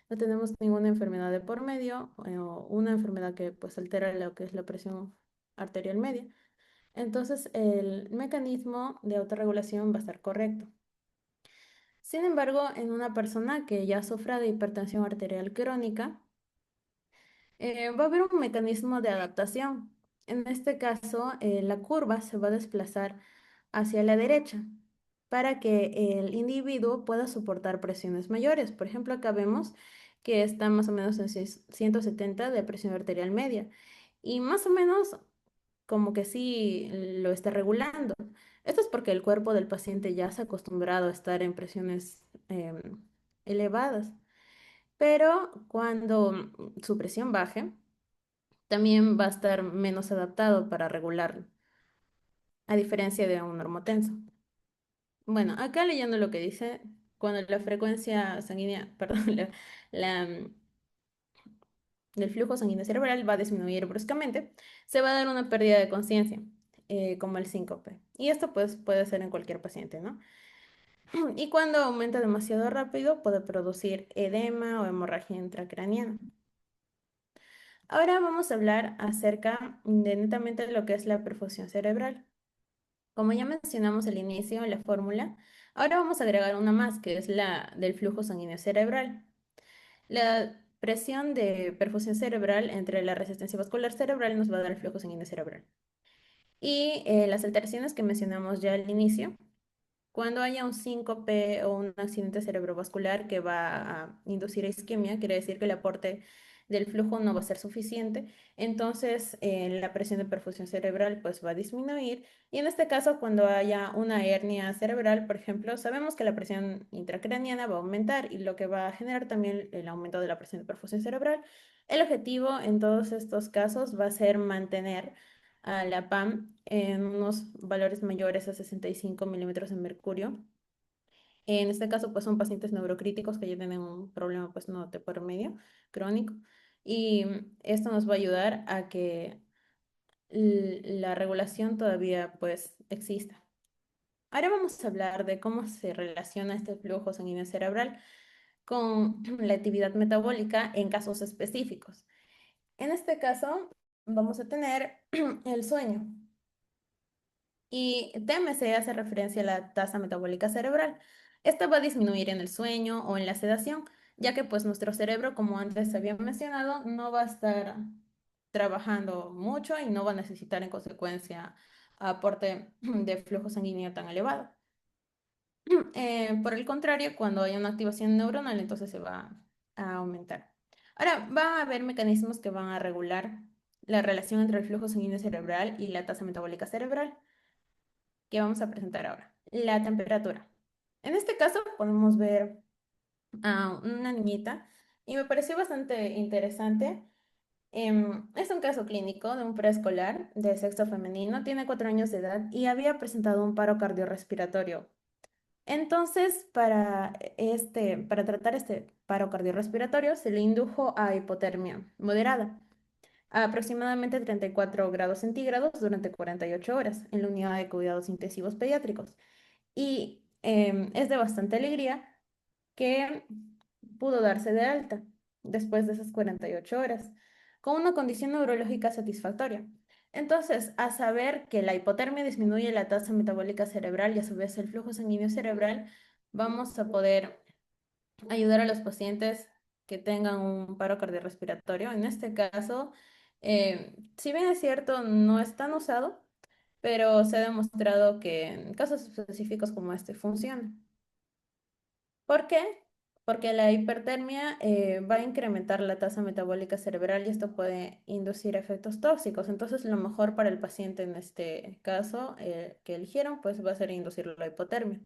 no tenemos ninguna enfermedad de por medio o una enfermedad que pues altera lo que es la presión arterial media, entonces, el mecanismo de autorregulación va a estar correcto. Sin embargo, en una persona que ya sufra de hipertensión arterial crónica, va a haber un mecanismo de adaptación. En este caso, la curva se va a desplazar hacia la derecha para que el individuo pueda soportar presiones mayores. Por ejemplo, acá vemos que está más o menos en 170 de presión arterial media y más o menos como que sí lo está regulando. Esto es porque el cuerpo del paciente ya se ha acostumbrado a estar en presiones elevadas, pero cuando su presión baje, también va a estar menos adaptado para regularlo, a diferencia de un normotenso. Bueno, acá leyendo lo que dice, cuando la frecuencia sanguínea, perdón, la, del flujo sanguíneo cerebral va a disminuir bruscamente, se va a dar una pérdida de conciencia, como el síncope. Y esto pues puede ser en cualquier paciente, ¿no? Y cuando aumenta demasiado rápido puede producir edema o hemorragia intracraniana. Ahora vamos a hablar acerca de netamente lo que es la perfusión cerebral. Como ya mencionamos al inicio en la fórmula, ahora vamos a agregar una más, que es la del flujo sanguíneo cerebral. La presión de perfusión cerebral entre la resistencia vascular cerebral nos va a dar el flujo sanguíneo cerebral. Y las alteraciones que mencionamos ya al inicio, cuando haya un síncope o un accidente cerebrovascular que va a inducir isquemia, quiere decir que el aporte del flujo no va a ser suficiente, entonces la presión de perfusión cerebral pues va a disminuir y en este caso cuando haya una hernia cerebral, por ejemplo, sabemos que la presión intracraniana va a aumentar y lo que va a generar también el aumento de la presión de perfusión cerebral. El objetivo en todos estos casos va a ser mantener a la PAM en unos valores mayores a 65 milímetros de mercurio. En este caso, pues son pacientes neurocríticos que ya tienen un problema, pues no de por medio, crónico. Y esto nos va a ayudar a que la regulación todavía pues exista. Ahora vamos a hablar de cómo se relaciona este flujo sanguíneo cerebral con la actividad metabólica en casos específicos. En este caso, vamos a tener el sueño. Y TMC hace referencia a la tasa metabólica cerebral. Esta va a disminuir en el sueño o en la sedación, ya que pues nuestro cerebro, como antes había mencionado, no va a estar trabajando mucho y no va a necesitar en consecuencia aporte de flujo sanguíneo tan elevado. Por el contrario, cuando hay una activación neuronal, entonces se va a aumentar. Ahora, va a haber mecanismos que van a regular la relación entre el flujo sanguíneo cerebral y la tasa metabólica cerebral que vamos a presentar ahora. La temperatura. En este caso podemos ver a una niñita y me pareció bastante interesante. Es un caso clínico de un preescolar de sexo femenino, tiene 4 años de edad y había presentado un paro cardiorrespiratorio. Entonces, para tratar este paro cardiorrespiratorio, se le indujo a hipotermia moderada, a aproximadamente 34 grados centígrados durante 48 horas en la unidad de cuidados intensivos pediátricos. Y es de bastante alegría que pudo darse de alta después de esas 48 horas, con una condición neurológica satisfactoria. Entonces, a saber que la hipotermia disminuye la tasa metabólica cerebral y a su vez el flujo sanguíneo cerebral, vamos a poder ayudar a los pacientes que tengan un paro cardiorrespiratorio. En este caso, si bien es cierto, no es tan usado, pero se ha demostrado que en casos específicos como este funciona. ¿Por qué? Porque la hipertermia va a incrementar la tasa metabólica cerebral y esto puede inducir efectos tóxicos. Entonces, lo mejor para el paciente en este caso que eligieron, pues va a ser inducir la hipotermia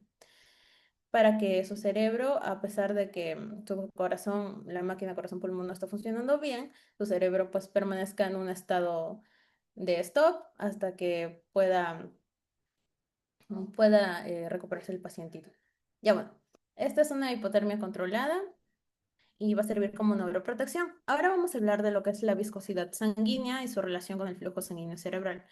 para que su cerebro, a pesar de que su corazón, la máquina corazón-pulmón no está funcionando bien, su cerebro pues permanezca en un estado de stop hasta que pueda recuperarse el pacientito. Ya bueno, esta es una hipotermia controlada y va a servir como neuroprotección. Ahora vamos a hablar de lo que es la viscosidad sanguínea y su relación con el flujo sanguíneo cerebral.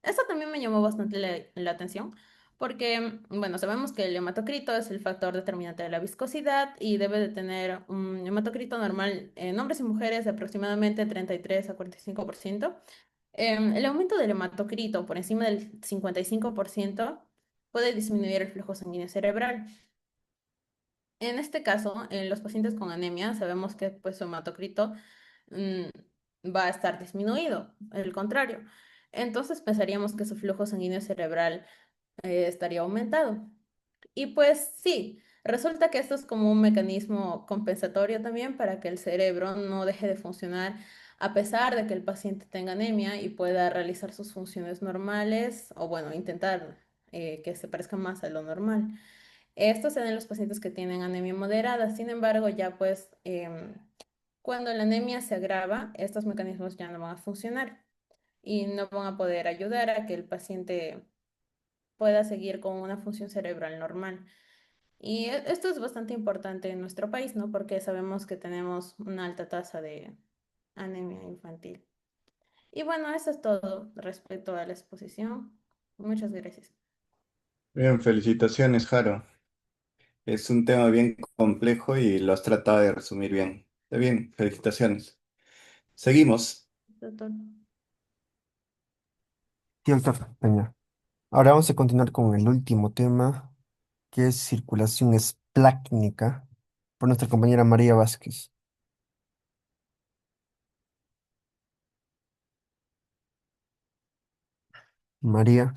Esto también me llamó bastante la atención porque, bueno, sabemos que el hematocrito es el factor determinante de la viscosidad y debe de tener un hematocrito normal en hombres y mujeres de aproximadamente 33 a 45%. El aumento del hematocrito por encima del 55% puede disminuir el flujo sanguíneo cerebral. En este caso, en los pacientes con anemia, sabemos que pues, su hematocrito mm, va a estar disminuido, el contrario. Entonces pensaríamos que su flujo sanguíneo cerebral estaría aumentado. Y pues sí, resulta que esto es como un mecanismo compensatorio también para que el cerebro no deje de funcionar a pesar de que el paciente tenga anemia y pueda realizar sus funciones normales o bueno, intentar que se parezca más a lo normal. Esto se da en los pacientes que tienen anemia moderada. Sin embargo, ya pues cuando la anemia se agrava, estos mecanismos ya no van a funcionar y no van a poder ayudar a que el paciente pueda seguir con una función cerebral normal. Y esto es bastante importante en nuestro país, ¿no? Porque sabemos que tenemos una alta tasa de anemia infantil. Y bueno, eso es todo respecto a la exposición. Muchas gracias. Bien, felicitaciones, Jaro. Es un tema bien complejo y lo has tratado de resumir bien. Está bien, felicitaciones. Seguimos. Doctor. Sí, doctor Peña. Ahora vamos a continuar con el último tema, que es circulación esplácnica, por nuestra compañera María Vázquez. María,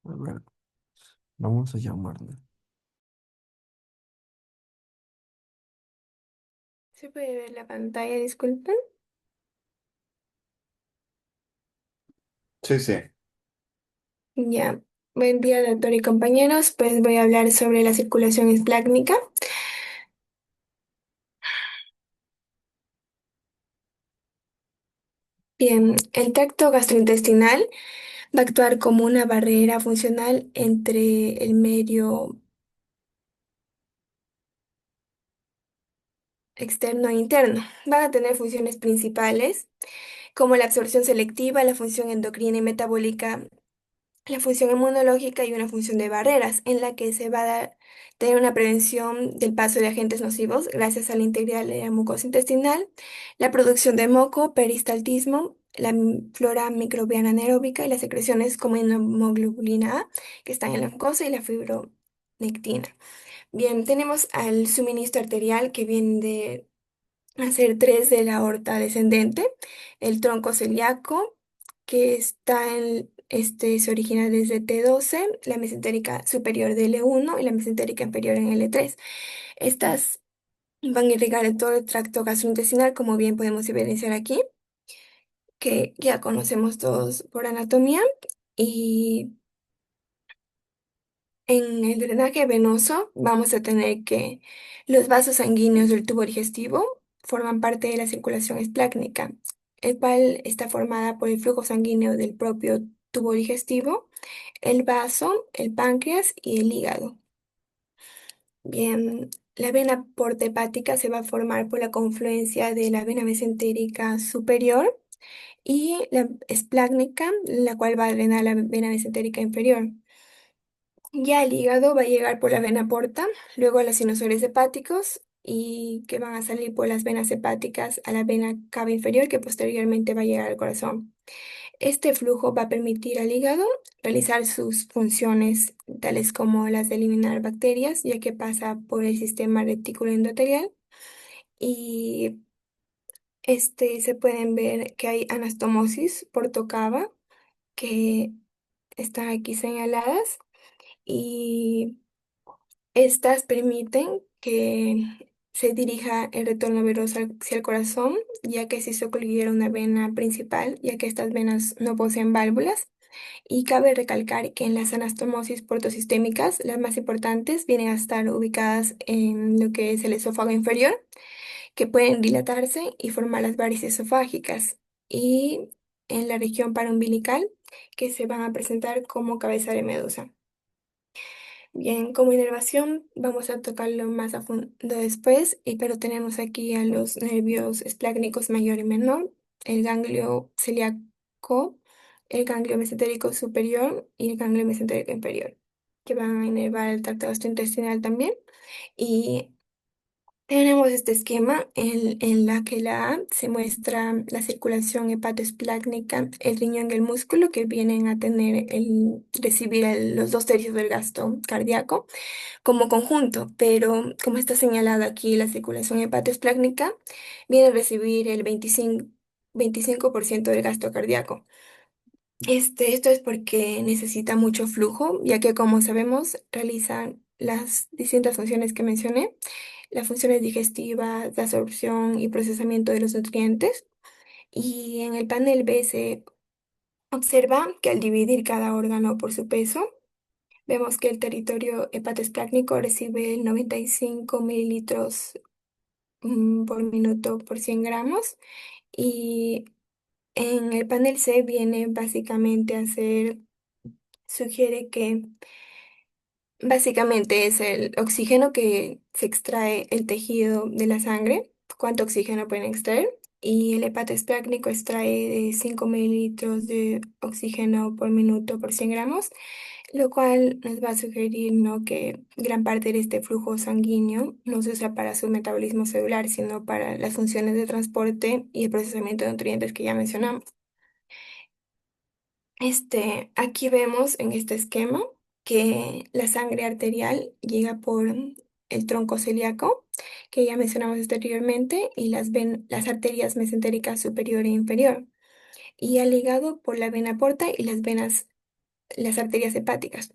a ver, vamos a llamarla. ¿Se puede ver la pantalla? Disculpen. Sí, sí. Ya. Buen día, doctor y compañeros. Pues voy a hablar sobre la circulación esplácnica. Bien, el tracto gastrointestinal va a actuar como una barrera funcional entre el medio externo e interno. Van a tener funciones principales como la absorción selectiva, la función endocrina y metabólica la función inmunológica y una función de barreras, en la que se va a tener una prevención del paso de agentes nocivos gracias a la integridad de la mucosa intestinal, la producción de moco, peristaltismo, la flora microbiana anaeróbica y las secreciones como inmunoglobulina A, que están en la mucosa, y la fibronectina. Bien, tenemos al suministro arterial que viene de hacer tres de la aorta descendente, el tronco celíaco, que está se origina desde T12, la mesentérica superior de L1 y la mesentérica inferior en L3. Estas van a irrigar todo el tracto gastrointestinal, como bien podemos evidenciar aquí, que ya conocemos todos por anatomía. Y en el drenaje venoso vamos a tener que los vasos sanguíneos del tubo digestivo forman parte de la circulación esplácnica, el cual está formada por el flujo sanguíneo del propio tubo digestivo, el vaso, el páncreas y el hígado. Bien, la vena porta hepática se va a formar por la confluencia de la vena mesentérica superior y la esplácnica, la cual va a drenar la vena mesentérica inferior. Ya el hígado va a llegar por la vena porta, luego a los sinusoides hepáticos y que van a salir por las venas hepáticas a la vena cava inferior, que posteriormente va a llegar al corazón. Este flujo va a permitir al hígado realizar sus funciones tales como las de eliminar bacterias, ya que pasa por el sistema retículo endotelial, y se pueden ver que hay anastomosis por tocava que están aquí señaladas, y estas permiten que se dirija el retorno venoso hacia el corazón, ya que si se ocluyiera una vena principal, ya que estas venas no poseen válvulas. Y cabe recalcar que en las anastomosis portosistémicas, las más importantes vienen a estar ubicadas en lo que es el esófago inferior, que pueden dilatarse y formar las varices esofágicas, y en la región paraumbilical, que se van a presentar como cabeza de medusa. Bien, como inervación vamos a tocarlo más a fondo después, pero tenemos aquí a los nervios esplácnicos mayor y menor, el ganglio celíaco, el ganglio mesentérico superior y el ganglio mesentérico inferior, que van a inervar el tracto gastrointestinal también. Y tenemos este esquema en la que la A se muestra la circulación hepatoesplácnica, el riñón y el músculo, que vienen a tener recibir los 2/3 del gasto cardíaco como conjunto, pero como está señalado aquí, la circulación hepatoesplácnica viene a recibir el 25% del gasto cardíaco. Esto es porque necesita mucho flujo, ya que como sabemos, realizan las distintas funciones que mencioné, las funciones digestivas, de absorción y procesamiento de los nutrientes. Y en el panel B se observa que al dividir cada órgano por su peso, vemos que el territorio hepatoesplácnico recibe 95 mililitros por minuto por 100 gramos, y en el panel C viene básicamente a ser, sugiere que básicamente es el oxígeno que se extrae el tejido de la sangre, cuánto oxígeno pueden extraer, y el hepatoesplácnico extrae de 5 mililitros de oxígeno por minuto por 100 gramos, lo cual nos va a sugerir, ¿no?, que gran parte de este flujo sanguíneo no se usa para su metabolismo celular, sino para las funciones de transporte y el procesamiento de nutrientes que ya mencionamos. Aquí vemos en este esquema que la sangre arterial llega por el tronco celíaco, que ya mencionamos anteriormente, y las arterias mesentéricas superior e inferior, y al hígado por la vena porta y las arterias hepáticas.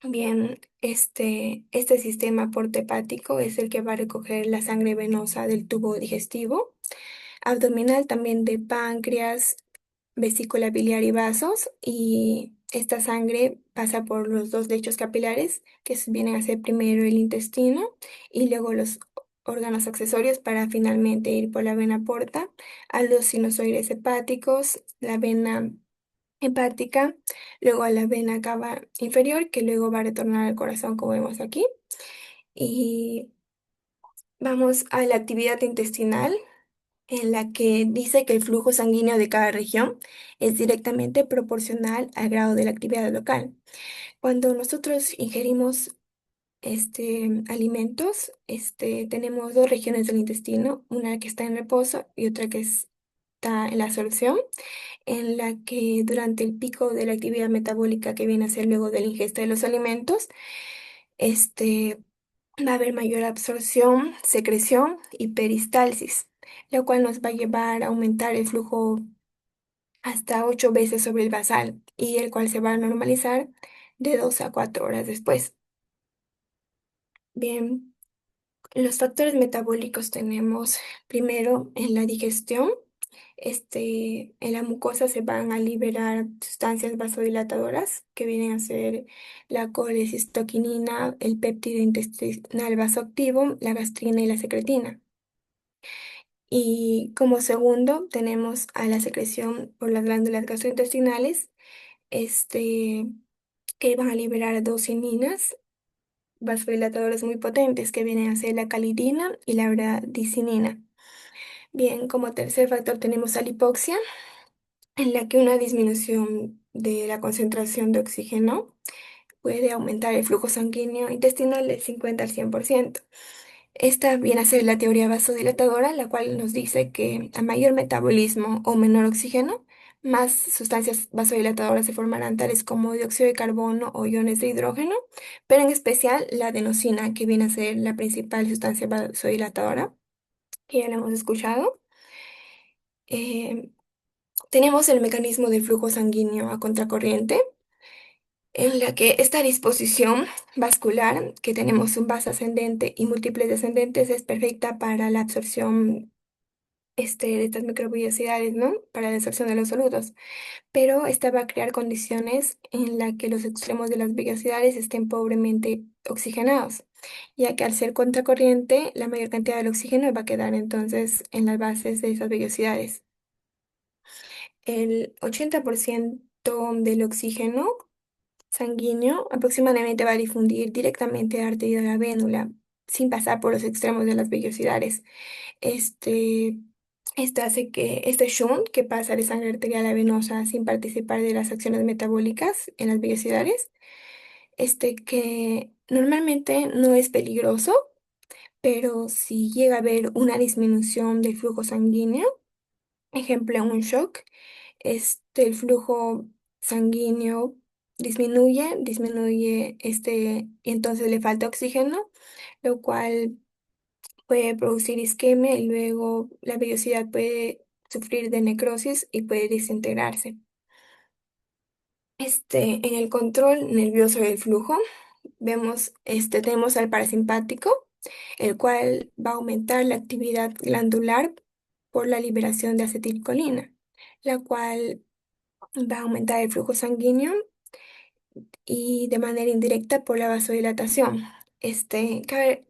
Bien, este sistema portohepático es el que va a recoger la sangre venosa del tubo digestivo, abdominal también de páncreas, vesícula biliar y vasos, y esta sangre pasa por los dos lechos capilares, que vienen a ser primero el intestino y luego los órganos accesorios, para finalmente ir por la vena porta a los sinusoides hepáticos, la vena hepática, luego a la vena cava inferior, que luego va a retornar al corazón, como vemos aquí. Y vamos a la actividad intestinal. en la que dice que el flujo sanguíneo de cada región es directamente proporcional al grado de la actividad local. Cuando nosotros ingerimos alimentos, tenemos dos regiones del intestino, una que está en reposo y otra que está en la absorción, en la que durante el pico de la actividad metabólica que viene a ser luego de la ingesta de los alimentos, este, va a haber mayor absorción, secreción y peristalsis, lo cual nos va a llevar a aumentar el flujo hasta 8 veces sobre el basal y el cual se va a normalizar de 2 a 4 horas después. Bien, los factores metabólicos tenemos primero en la digestión. En la mucosa se van a liberar sustancias vasodilatadoras que vienen a ser la colecistoquinina, el péptido intestinal vasoactivo, la gastrina y la secretina. Y como segundo tenemos a la secreción por las glándulas gastrointestinales, este, que van a liberar dos cininas vasodilatadoras muy potentes que vienen a ser la calidina y la bradicinina. Bien, como tercer factor tenemos a la hipoxia, en la que una disminución de la concentración de oxígeno puede aumentar el flujo sanguíneo intestinal del 50 al 100%. Esta viene a ser la teoría vasodilatadora, la cual nos dice que a mayor metabolismo o menor oxígeno, más sustancias vasodilatadoras se formarán, tales como dióxido de carbono o iones de hidrógeno, pero en especial la adenosina, que viene a ser la principal sustancia vasodilatadora, que ya la hemos escuchado. Eh, Tenemos el mecanismo del flujo sanguíneo a contracorriente, en la que esta disposición vascular, que tenemos un vaso ascendente y múltiples descendentes, es perfecta para la absorción de estas microvellosidades, ¿no? Para la absorción de los solutos. Pero esta va a crear condiciones en las que los extremos de las vellosidades estén pobremente oxigenados, ya que al ser contracorriente, la mayor cantidad del oxígeno va a quedar entonces en las bases de esas vellosidades. El 80% del oxígeno sanguíneo aproximadamente va a difundir directamente a arteria de la vénula, sin pasar por los extremos de las vellosidades. Este, Esto hace que este shunt, que pasa de sangre arterial a venosa sin participar de las acciones metabólicas en las vellosidades, que normalmente no es peligroso, pero si llega a haber una disminución del flujo sanguíneo, ejemplo, un shock, el flujo sanguíneo disminuye, y entonces le falta oxígeno, lo cual puede producir isquemia y luego la vellosidad puede sufrir de necrosis y puede desintegrarse. En el control nervioso del flujo, tenemos al parasimpático, el cual va a aumentar la actividad glandular por la liberación de acetilcolina, la cual va a aumentar el flujo sanguíneo y de manera indirecta por la vasodilatación. Cabe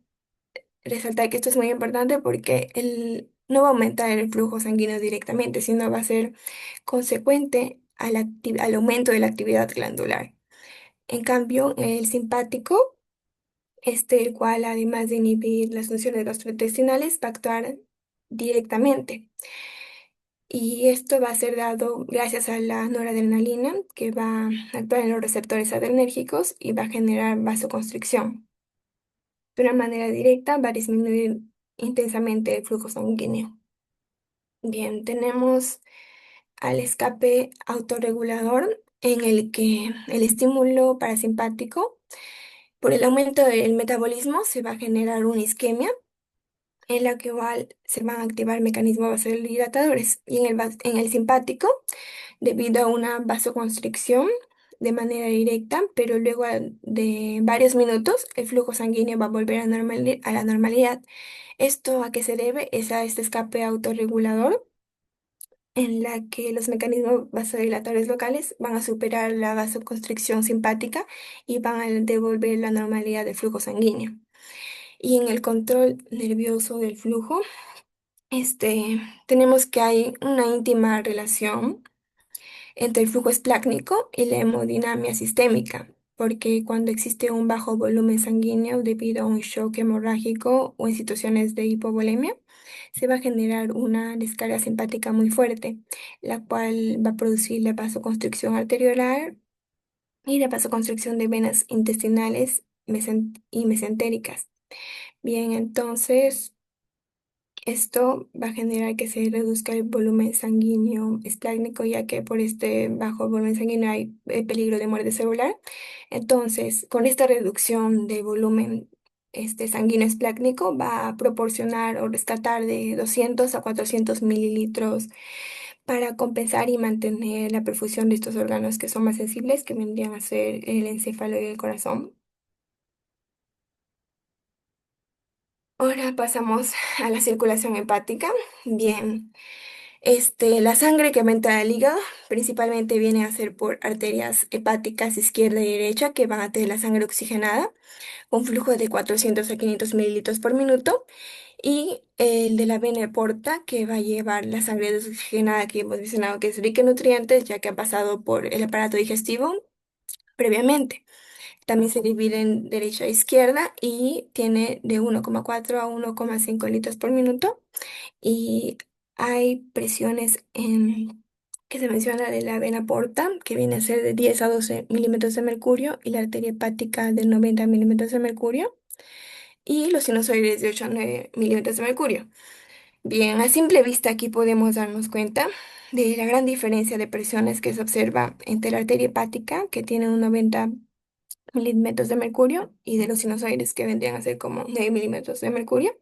resaltar que esto es muy importante porque no va a aumentar el flujo sanguíneo directamente, sino va a ser consecuente al aumento de la actividad glandular. En cambio, el simpático, el cual además de inhibir las funciones gastrointestinales, va a actuar directamente. Y esto va a ser dado gracias a la noradrenalina, que va a actuar en los receptores adrenérgicos y va a generar vasoconstricción. De una manera directa va a disminuir intensamente el flujo sanguíneo. Bien, tenemos al escape autorregulador, en el que el estímulo parasimpático, por el aumento del metabolismo, se va a generar una isquemia, en la que se van a activar mecanismos vasodilatadores. Y en el simpático, debido a una vasoconstricción de manera directa, pero luego de varios minutos, el flujo sanguíneo va a volver a la normalidad. ¿Esto a qué se debe? Es a este escape autorregulador, en la que los mecanismos vasodilatadores locales van a superar la vasoconstricción simpática y van a devolver la normalidad del flujo sanguíneo. Y en el control nervioso del flujo, tenemos que hay una íntima relación entre el flujo esplácnico y la hemodinamia sistémica, porque cuando existe un bajo volumen sanguíneo debido a un shock hemorrágico o en situaciones de hipovolemia, se va a generar una descarga simpática muy fuerte, la cual va a producir la vasoconstricción arteriolar y la vasoconstricción de venas intestinales y mesentéricas. Bien, entonces esto va a generar que se reduzca el volumen sanguíneo esplácnico, ya que por este bajo volumen sanguíneo hay peligro de muerte celular. Entonces, con esta reducción de volumen sanguíneo esplácnico, va a proporcionar o rescatar de 200 a 400 mililitros para compensar y mantener la perfusión de estos órganos que son más sensibles, que vendrían a ser el encéfalo y el corazón. Ahora pasamos a la circulación hepática. Bien. La sangre que entra al hígado principalmente viene a ser por arterias hepáticas izquierda y derecha que van a tener la sangre oxigenada, un flujo de 400 a 500 mililitros por minuto, y el de la vena porta que va a llevar la sangre desoxigenada que hemos mencionado que es rica en nutrientes ya que ha pasado por el aparato digestivo previamente. También se divide en derecha e izquierda y tiene de 1,4 a 1,5 litros por minuto. Y hay presiones que se menciona de la vena porta, que viene a ser de 10 a 12 milímetros de mercurio, y la arteria hepática de 90 milímetros de mercurio, y los sinusoides de 8 a 9 milímetros de mercurio. Bien, a simple vista aquí podemos darnos cuenta de la gran diferencia de presiones que se observa entre la arteria hepática, que tiene un 90 milímetros de mercurio, y de los sinusoides, que vendrían a ser como 9 milímetros de mercurio.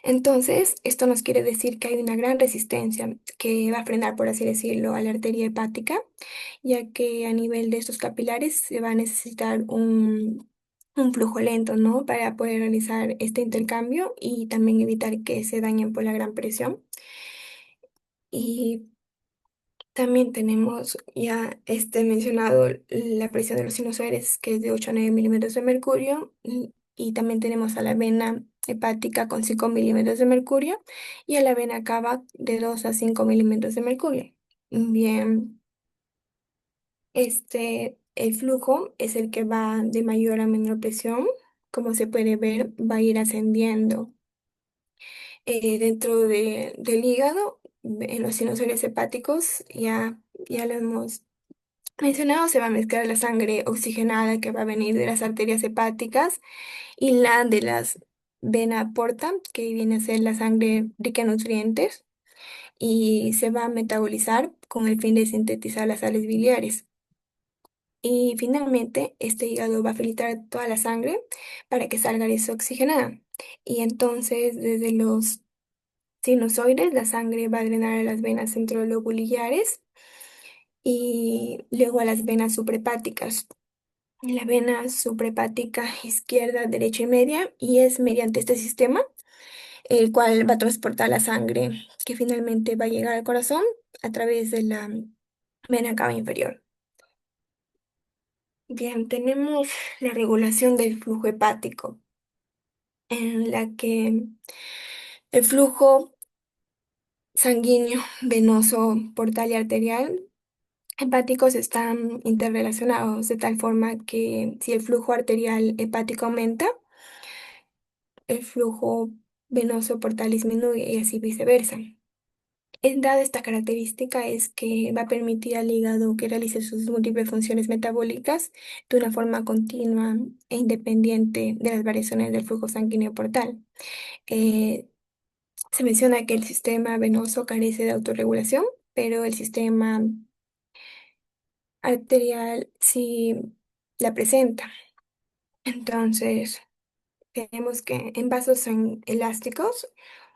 Entonces, esto nos quiere decir que hay una gran resistencia que va a frenar, por así decirlo, a la arteria hepática, ya que a nivel de estos capilares se va a necesitar un flujo lento, ¿no? Para poder realizar este intercambio y también evitar que se dañen por la gran presión. Y también tenemos ya mencionado la presión de los sinusoides, que es de 8 a 9 milímetros de mercurio, y también tenemos a la vena hepática con 5 milímetros de mercurio y a la vena cava de 2 a 5 milímetros de mercurio. Bien, el flujo es el que va de mayor a menor presión. Como se puede ver, va a ir ascendiendo dentro del hígado, en los sinusoides hepáticos, ya lo hemos mencionado, se va a mezclar la sangre oxigenada que va a venir de las arterias hepáticas y la de las vena porta, que viene a ser la sangre rica en nutrientes, y se va a metabolizar con el fin de sintetizar las sales biliares. Y finalmente, este hígado va a filtrar toda la sangre para que salga desoxigenada. Y entonces, desde los sinusoides, la sangre va a drenar a las venas centrolobulares y luego a las venas suprahepáticas. La vena suprahepática izquierda, derecha y media, y es mediante este sistema el cual va a transportar la sangre que finalmente va a llegar al corazón a través de la vena cava inferior. Bien, tenemos la regulación del flujo hepático, en la que el flujo sanguíneo, venoso, portal y arterial hepáticos están interrelacionados de tal forma que si el flujo arterial hepático aumenta, el flujo venoso portal disminuye y así viceversa. Dada esta característica es que va a permitir al hígado que realice sus múltiples funciones metabólicas de una forma continua e independiente de las variaciones del flujo sanguíneo portal. Eh, Se menciona que el sistema venoso carece de autorregulación, pero el sistema arterial sí la presenta. Entonces, tenemos que en vasos elásticos,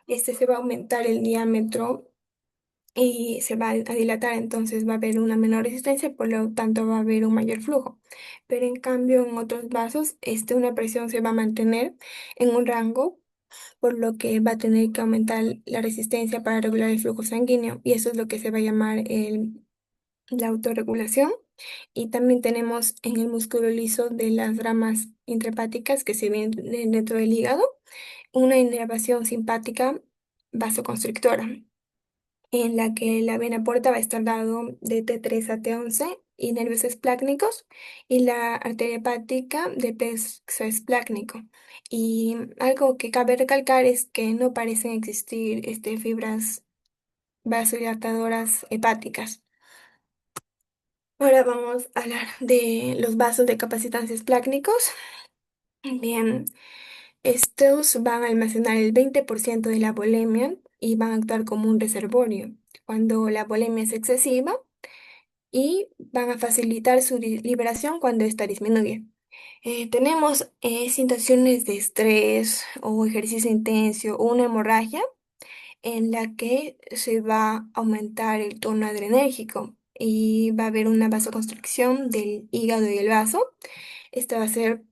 se va a aumentar el diámetro y se va a dilatar, entonces va a haber una menor resistencia, por lo tanto va a haber un mayor flujo. Pero en cambio, en otros vasos, una presión se va a mantener en un rango, por lo que va a tener que aumentar la resistencia para regular el flujo sanguíneo, y eso es lo que se va a llamar la autorregulación. Y también tenemos en el músculo liso de las ramas intrahepáticas que se ven dentro del hígado, una inervación simpática vasoconstrictora, en la que la vena porta va a estar dado de T3 a T11 y nervios esplácnicos, y la arteria hepática de plexo esplácnico. Y algo que cabe recalcar es que no parecen existir fibras vasodilatadoras hepáticas. Ahora vamos a hablar de los vasos de capacitancia esplácnicos. Bien, estos van a almacenar el 20% de la volemia y van a actuar como un reservorio cuando la volemia es excesiva y van a facilitar su liberación cuando esta disminuye. Tenemos situaciones de estrés o ejercicio intenso o una hemorragia en la que se va a aumentar el tono adrenérgico y va a haber una vasoconstricción del hígado y el vaso. Esta va a ser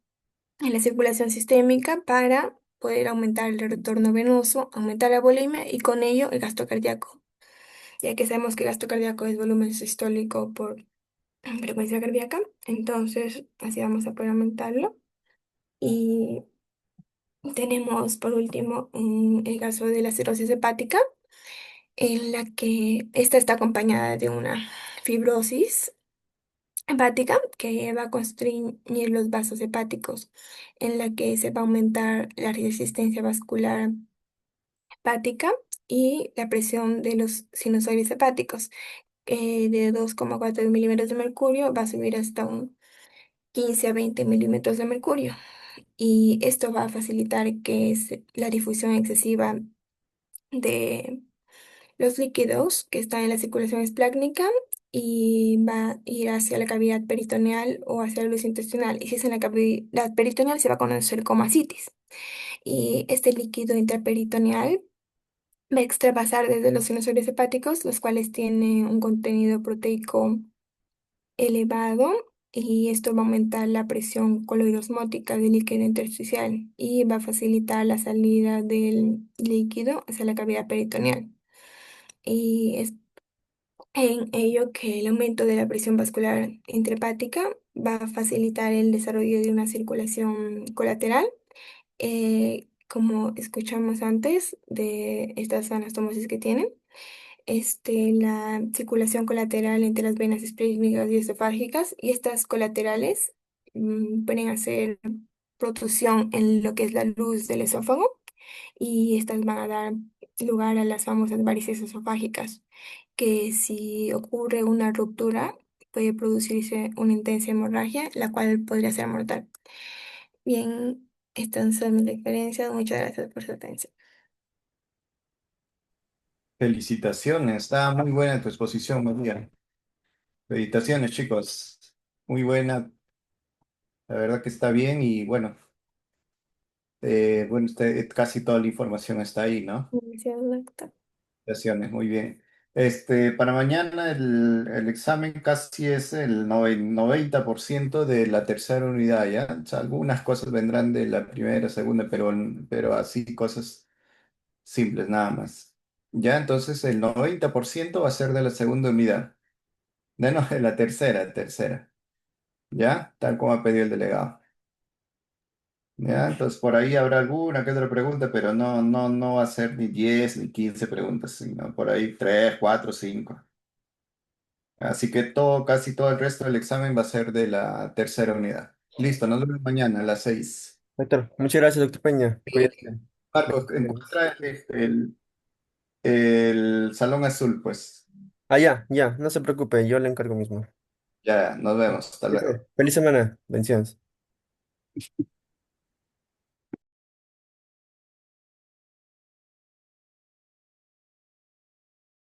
en la circulación sistémica para poder aumentar el retorno venoso, aumentar la volemia y con ello el gasto cardíaco, ya que sabemos que el gasto cardíaco es volumen sistólico por frecuencia cardíaca, entonces así vamos a poder aumentarlo. Y tenemos por último el caso de la cirrosis hepática, en la que esta está acompañada de una fibrosis hepática que va a constriñir los vasos hepáticos, en la que se va a aumentar la resistencia vascular hepática y la presión de los sinusoides hepáticos, de 2,4 milímetros de mercurio va a subir hasta un 15 a 20 milímetros de mercurio. Y esto va a facilitar la difusión excesiva de los líquidos que están en la circulación esplácnica y va a ir hacia la cavidad peritoneal o hacia la luz intestinal. Y si es en la cavidad peritoneal, se va a conocer como ascitis. Y este líquido intraperitoneal va a extravasar desde los sinusoides hepáticos, los cuales tienen un contenido proteico elevado. Y esto va a aumentar la presión coloidosmótica del líquido intersticial y va a facilitar la salida del líquido hacia la cavidad peritoneal. Y es en ello que el aumento de la presión vascular intrahepática va a facilitar el desarrollo de una circulación colateral, como escuchamos antes de estas anastomosis que tienen. La circulación colateral entre las venas isquémicas y esofágicas, y estas colaterales pueden hacer protrusión en lo que es la luz del esófago, y estas van a dar lugar a las famosas varices esofágicas, que si ocurre una ruptura puede producirse una intensa hemorragia, la cual podría ser mortal. Bien, estas son mis referencias. Muchas gracias por su atención. Felicitaciones, está muy buena tu exposición, María. Felicitaciones, chicos. Muy buena, la verdad que está bien y bueno, casi toda la información está ahí, ¿no? Gracias, doctor. Felicitaciones, muy bien. Para mañana el examen casi es el 90% de la tercera unidad, ¿ya? O sea, algunas cosas vendrán de la primera, segunda, pero así cosas simples nada más. Ya, entonces el 90% va a ser de la segunda unidad. No, de la tercera. ¿Ya? Tal como ha pedido el delegado. ¿Ya? Entonces por ahí habrá alguna que otra pregunta, pero no va a ser ni 10 ni 15 preguntas, sino por ahí 3 4 5. Así que casi todo el resto del examen va a ser de la tercera unidad. Listo, nos vemos mañana a las 6. Doctor, muchas gracias, doctor Peña. Cuídate. Marcos, encuentra el salón azul, pues. Ah, ya, ya, no se preocupe, yo le encargo mismo. Ya, nos vemos. Hasta luego. Listo. Feliz semana, bendiciones.